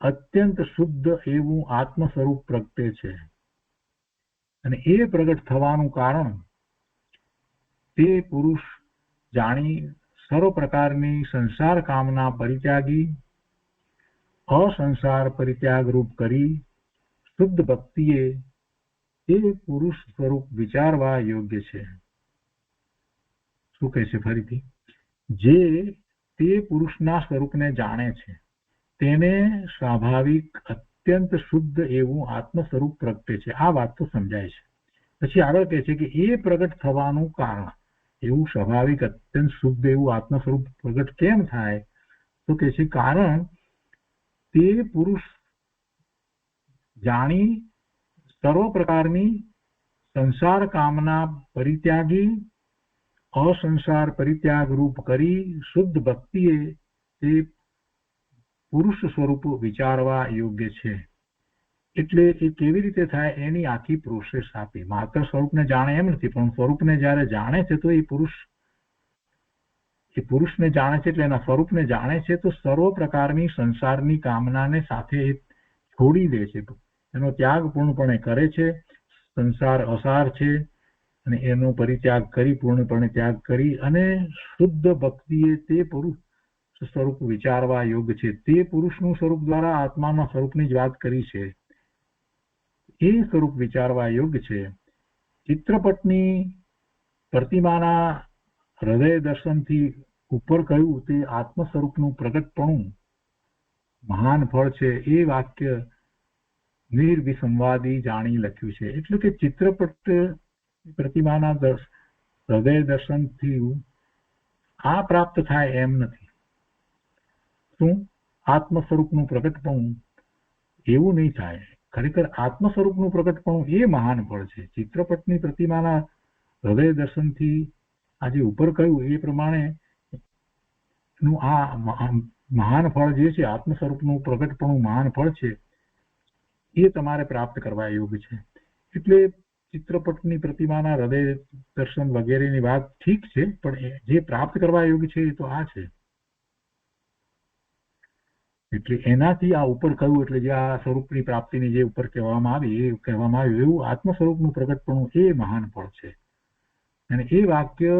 અત્યંત શુદ્ધ એવું આત્મ સ્વરૂપ પ્રગટે છે, અને એ પ્રગટ થવાનું કારણ તે પુરુષ જાણી સર્વ પ્રકારની સંસાર કામના પરિત્યાગી અસંસાર પરિત્યાગ રૂપ કરી શુદ્ધ ભક્તિએ એ પુરુષ સ્વરૂપ વિચારવા યોગ્ય છે. શું કહે છે ફરીથી? જે તે પુરુષના સ્વરૂપને જાણે છે તેને સ્વાભાવિક અત્યંત શુદ્ધ એવું આત્મ સ્વરૂપ પ્રગટે છે. આ વાત તો સમજાય છે. પછી આગળ કહે છે કે એ પ્રગટ થવાનું કારણ, એવું સ્વાભાવિક અત્યંત શુદ્ધ એવું આત્મ સ્વરૂપ પ્રગટ કેમ થાય? તો કહે છે કારણ તે પુરુષ જાણી સર્વ પ્રકારની સંસાર કામના પરિત્યાગી અસંસાર પરિત્યાગ રૂપ કરી શુદ્ધ ભક્તિએ તે પુરુષ સ્વરૂપ વિચારવા યોગ્ય છે. એટલે એ કેવી રીતે થાય એની આખી પ્રોસેસ આપી. માત્ર સ્વરૂપને જાણે એમ નથી, પણ સ્વરૂપને જ્યારે જાણે છે તો એ પુરુષને જાણે છે એટલે એના સ્વરૂપને જાણે છે તો સર્વ પ્રકારની સંસારની કામનાને સાથે એ છોડી દે છે, એનો ત્યાગ પૂર્ણપણે કરે છે. સંસાર અસાર છે અને એનો પરિત્યાગ કરી, પૂર્ણપણે ત્યાગ કરી અને શુદ્ધ ભક્તિએ તે પુરુષ સ્વરૂપ વિચારવા યોગ્ય છે. તે પુરુષનું સ્વરૂપ દ્વારા આત્માના સ્વરૂપની જ વાત કરી છે. એ સ્વરૂપ વિચારવા યોગ્ય છે. ચિત્રપટની પ્રતિમાના હૃદય દર્શનથી ઉપર કહ્યું તે આત્મ સ્વરૂપનું પ્રગટપણું મહાન ફળ છે. એ વાક્ય નિર્વિસંવાદી જાણી લખ્યું છે. એટલે કે ચિત્રપટ પ્રતિમાના હૃદય દર્શનથી આ પ્રાપ્ત થાય એમ નથી. શું આત્મ સ્વરૂપનું પ્રગટપણું એવું નહીં થાય. ખરેખર આત્મ સ્વરૂપનું પ્રગટપણું એ મહાન ફળ છે. ચિત્રપટની પ્રતિમાના હૃદય દર્શનથી આ જે ઉપર કહ્યું એ પ્રમાણે નું આ મહાન ફળ જે છે, આત્મ સ્વરૂપનું પ્રગટપણું મહાન ફળ છે, એ તમારે પ્રાપ્ત કરવા યોગ્ય છે. એટલે ચિત્રપટની પ્રતિમાના હૃદય દર્શન વગેરેની વાત ઠીક છે, પણ જે પ્રાપ્ત કરવા યોગ્ય છે એ તો આ છે. એટલે એનાથી આ ઉપર કહ્યું, એટલે જે આ સ્વરૂપની પ્રાપ્તિની જે ઉપર કહેવામાં આવી એ કહેવામાં આવ્યું એવું આત્મ સ્વરૂપનું પ્રગટપણું એ મહાન ફળ છે. અને એ વાક્ય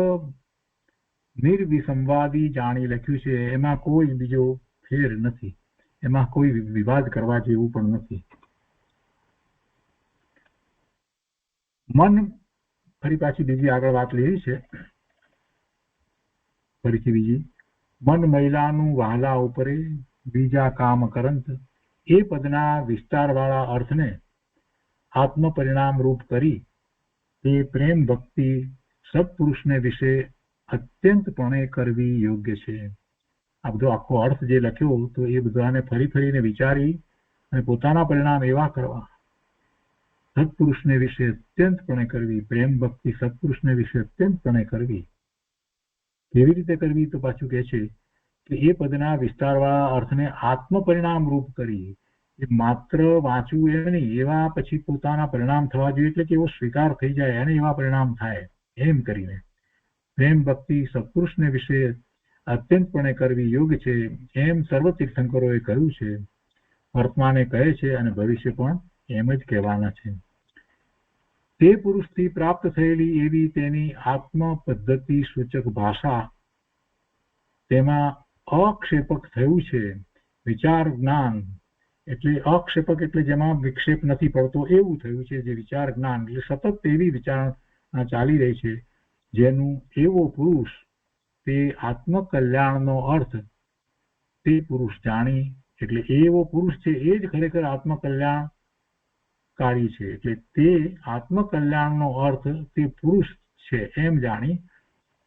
નિર્વિસંવાદી જાણી લખ્યું છે. એમાં કોઈ બીજો ફેર નથી, એમાં કોઈ વિવાદ કરવા જેવું પણ નથી. મન, ફરી પાછી બીજી આગળ વાત લેવી છે, ફરીથી બીજી. મન મહિલાનું વહાલા ઉપરે બીજા કામ કરંત એ પદના વિસ્તારવાળા અર્થને આત્મ પરિણામ રૂપ કરી તે પ્રેમ ભક્તિ સત્પુરુષને વિશે અત્યંતપણે કરવી યોગ્ય છે. આ બધો આખો અર્થ જે લખ્યો તો એ બધાને ફરી ફરીને વિચારી અને પોતાના પરિણામ એવા કરવા. સત્પુરુષને વિશે અત્યંતપણે કરવી, પ્રેમ ભક્તિ સત્પુરુષને વિશે અત્યંતપણે કરવી. કેવી રીતે કરવી તો પાછું કહે છે કે એ પદના વિસ્તારવાળા અર્થને આત્મ પરિણામ રૂપ કરી. એ માત્ર વાંચવું એમ નહીં, એવા પછી પોતાના પરિણામ થવા જોઈએ, એટલે કે એવો સ્વીકાર થઈ જાય અને એવા પરિણામ થાય. એમ કરીને પ્રેમ ભક્તિ સત્પુરુષને વિશે અત્યંતપણે કરવી યોગ્ય છે, એમ સર્વ તીર્થંકરોએ કહ્યું છે. વર્તમાને કહે છે અને ભવિષ્ય પણ એમ જ કહેવાના છે. તે પુરુષથી પ્રાપ્ત થયેલી એવી તેની આત્મ પદ્ધતિ સૂચક ભાષા તેમાં અક્ષેપક થયું છે. વિચાર જ્ઞાન એટલે અક્ષેપક એટલે જેમાં વિક્ષેપ નથી પડતો એવું થયું છે. જે વિચાર જ્ઞાન એટલે સતત એવી વિચારણા ચાલી રહી છે, જેનું એવો પુરુષ તે આત્મકલ્યાણનો અર્થ તે પુરુષ જાણી. એટલે એવો પુરુષ છે એ જ ખરેખર આત્મકલ્યાણકારી છે. એટલે તે આત્મકલ્યાણનો અર્થ તે પુરુષ છે એમ જાણી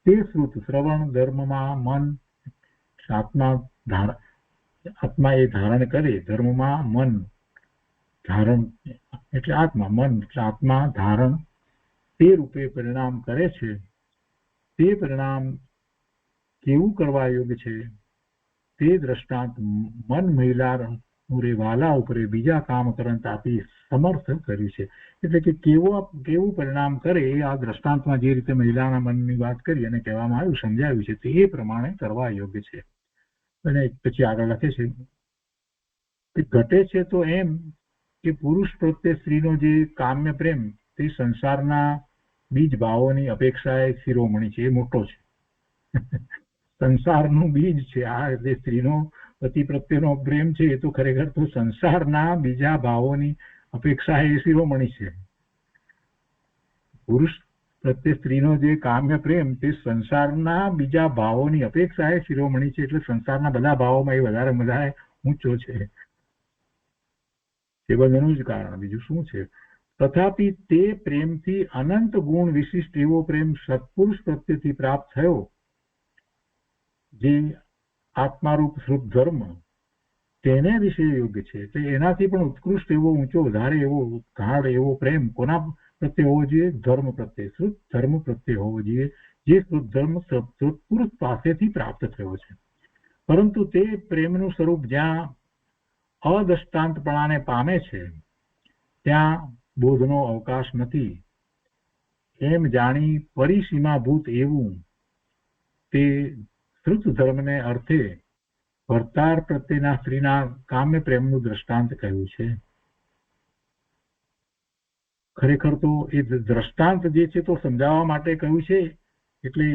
તે શ્રુત શ્રવણ ધર્મમાં મન આત્મા એ ધારણ કરે. ધર્મમાં મન ધારણ એટલે આત્મા, મન એટલે આત્મા ધારણ તે રૂપે પરિણામ કરે છે. તે પરિણામ કેવું કરવા યોગ્ય છે તે દ્રષ્ટાંત મન મહિલા વાલા ઉપરે બીજા કામ કરંત આપી સમર્થ કર્યું છે. એટલે કે કેવું પરિણામ કરે એ આ દ્રષ્ટાંતમાં જે રીતે મહિલાના મનની વાત કરી અને કહેવામાં આવ્યું, સમજાવ્યું છે, તે એ પ્રમાણે કરવા યોગ્ય છે. અને પછી આગળ લખે છે કે ઘટે છે તો એમ કે પુરુષ પ્રત્યે સ્ત્રીનો જે કામ્ય પ્રેમ તે સંસારના બીજ ભાવોની અપેક્ષાએ શિરોમણી છે. એ મોટો છે, સંસારનું બીજ છે. આ જે સ્ત્રીનો પતિ પ્રત્યેનો પ્રેમ છે એ તો ખરેખર તો સંસારના બીજા ભાવોની અપેક્ષા એ શિરોમણી છે. પુરુષ પ્રત્યે સ્ત્રીનો જે કામ્ય પ્રેમ તે સંસારના બીજા ભાવોની અપેક્ષા એ શિરોમણી છે. એટલે સંસારના બધા ભાવોમાં એ વધારે ઊંચો છે. એ બધાનું જ કારણ બીજું શું છે. તથાપિ તે પ્રેમથી અનંત ગુણ વિશિષ્ટ એવો પ્રેમ સત્પુરુષ પ્રત્યેથી પ્રાપ્ત થયો, જે આત્મારૂપ શુદ્ધ ધર્મ તેને વિશે યોગ્ય છે. એટલે એનાથી પણ ઉત્કૃષ્ટ એવો ઊંચો વધારે એવો ગાઢ એવો પ્રેમ કોના પ્રત્યે હોવો જોઈએ? ધર્મ પ્રત્યે, શુદ્ધ ધર્મ પ્રત્યે હોવો જોઈએ, જે શુદ્ધ ધર્મ સત્પુરુષ પાસેથી પ્રાપ્ત થયો છે. પરંતુ તે પ્રેમનું સ્વરૂપ જ્યાં અદષ્ટાંતપણાને પામે છે ત્યાં બોધનો અવકાશ નથી એમ જાણી પરિસીમાભૂત એવું તે શ્રુત ધર્મને અર્થે ભરતાર પ્રત્યેના સ્ત્રીના કામ્ય પ્રેમનું દ્રષ્ટાંત કહ્યું છે. ખરેખર તો એ દ્રષ્ટાંત જે છે તો સમજાવવા માટે કહ્યું છે, એટલે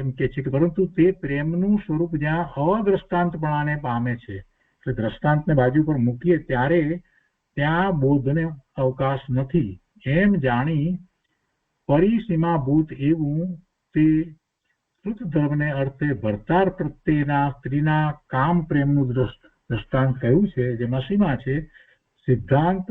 એમ કે છે કે પરંતુ તે પ્રેમનું સ્વરૂપ જ્યાં અદ્રષ્ટાંતપણાને પામે છે, એટલે દ્રષ્ટાંતને બાજુ પર મૂકીએ ત્યારે ત્યાં બોધને અવકાશ નથી એમ જાણી પરિસીમાભૂત એવું તે શ્રુત ધર્મને અર્થે ભરતાર પ્રત્યેના સ્ત્રીના કામ પ્રેમનું દ્રષ્ટાંત કહ્યું છે, જેમાં સીમા છે. સિદ્ધાંત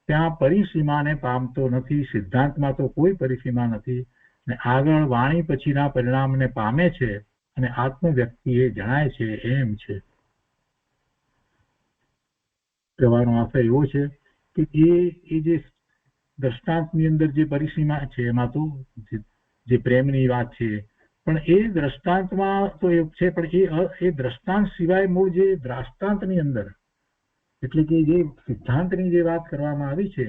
ત્યાં પરિસીમાને પામતો નથી, સિદ્ધાંતમાં તો કોઈ પરિસીમા નથી અને આગળ વાણી પછીના પરિણામને પામે છે અને આત્મ વ્યક્તિએ જણાય છે એમ છે. કહેવાનો આશય એવો છે કે એ જે દ્રષ્ટાંતની અંદર જે પરિસીમા છે એમાં તો જે પ્રેમની વાત છે, પણ એ દ્રષ્ટાંતમાં તો એ છે, પણ એ દ્રષ્ટાંત સિવાય મૂળ જે દ્રાષ્ટાંતની અંદર એટલે કે જે સિદ્ધાંતની જે વાત કરવામાં આવી છે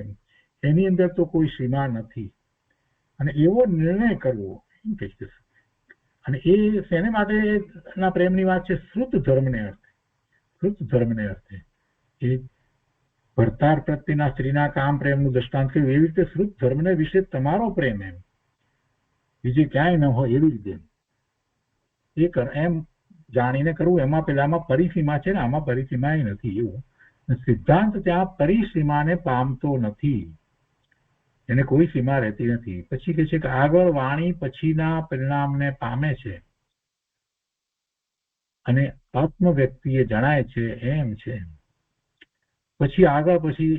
એની અંદર તો કોઈ સીમા નથી અને એવો નિર્ણય કરવો એમ કહે છે. અને એ શેને માટેના પ્રેમની વાત છે? શ્રુત ધર્મને અર્થે. શ્રુત ધર્મને અર્થે એ ભરતાર પ્રત્યેના સ્ત્રીના કામ પ્રેમનું દ્રષ્ટાંત કહ્યું એવી રીતે શ્રુત ધર્મને વિશે તમારો પ્રેમ એમ બીજે ક્યાંય ન હોય એવી રીતે એમ જાણીને કરવું. એમાં પેલામાં પરિસીમા છે ને આમાં પરિસીમા નથી. એવું સિદ્ધાંત ત્યાં પરિસીમાને પામતો નથી, એને કોઈ સીમા રહેતી નથી. પછી કે છે કે આગળ વાણી પછીના પરિણામને પામે છે અને આત્મ વ્યક્તિએ જણાય છે એમ છે. પછી આગળ પછી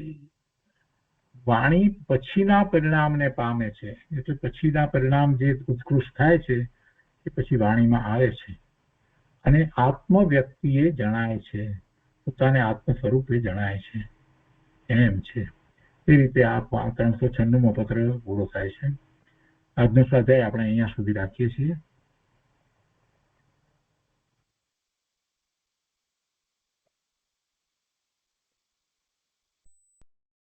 વાણી પછીના પરિણામને પામે છે, એટલે પછીના પરિણામ જે ઉત્કૃષ્ટ થાય છે એ પછી વાણીમાં આવે છે અને આત્મ વ્યક્તિએ જણાય છે, પોતાને આત્મ સ્વરૂપે જણાય છે એમ છે. એ રીતે આ 396મો પત્ર પૂરો થાય છે. આજનો સ્વાધ્યાય આપણે અહીંયા સુધી રાખીએ છીએ.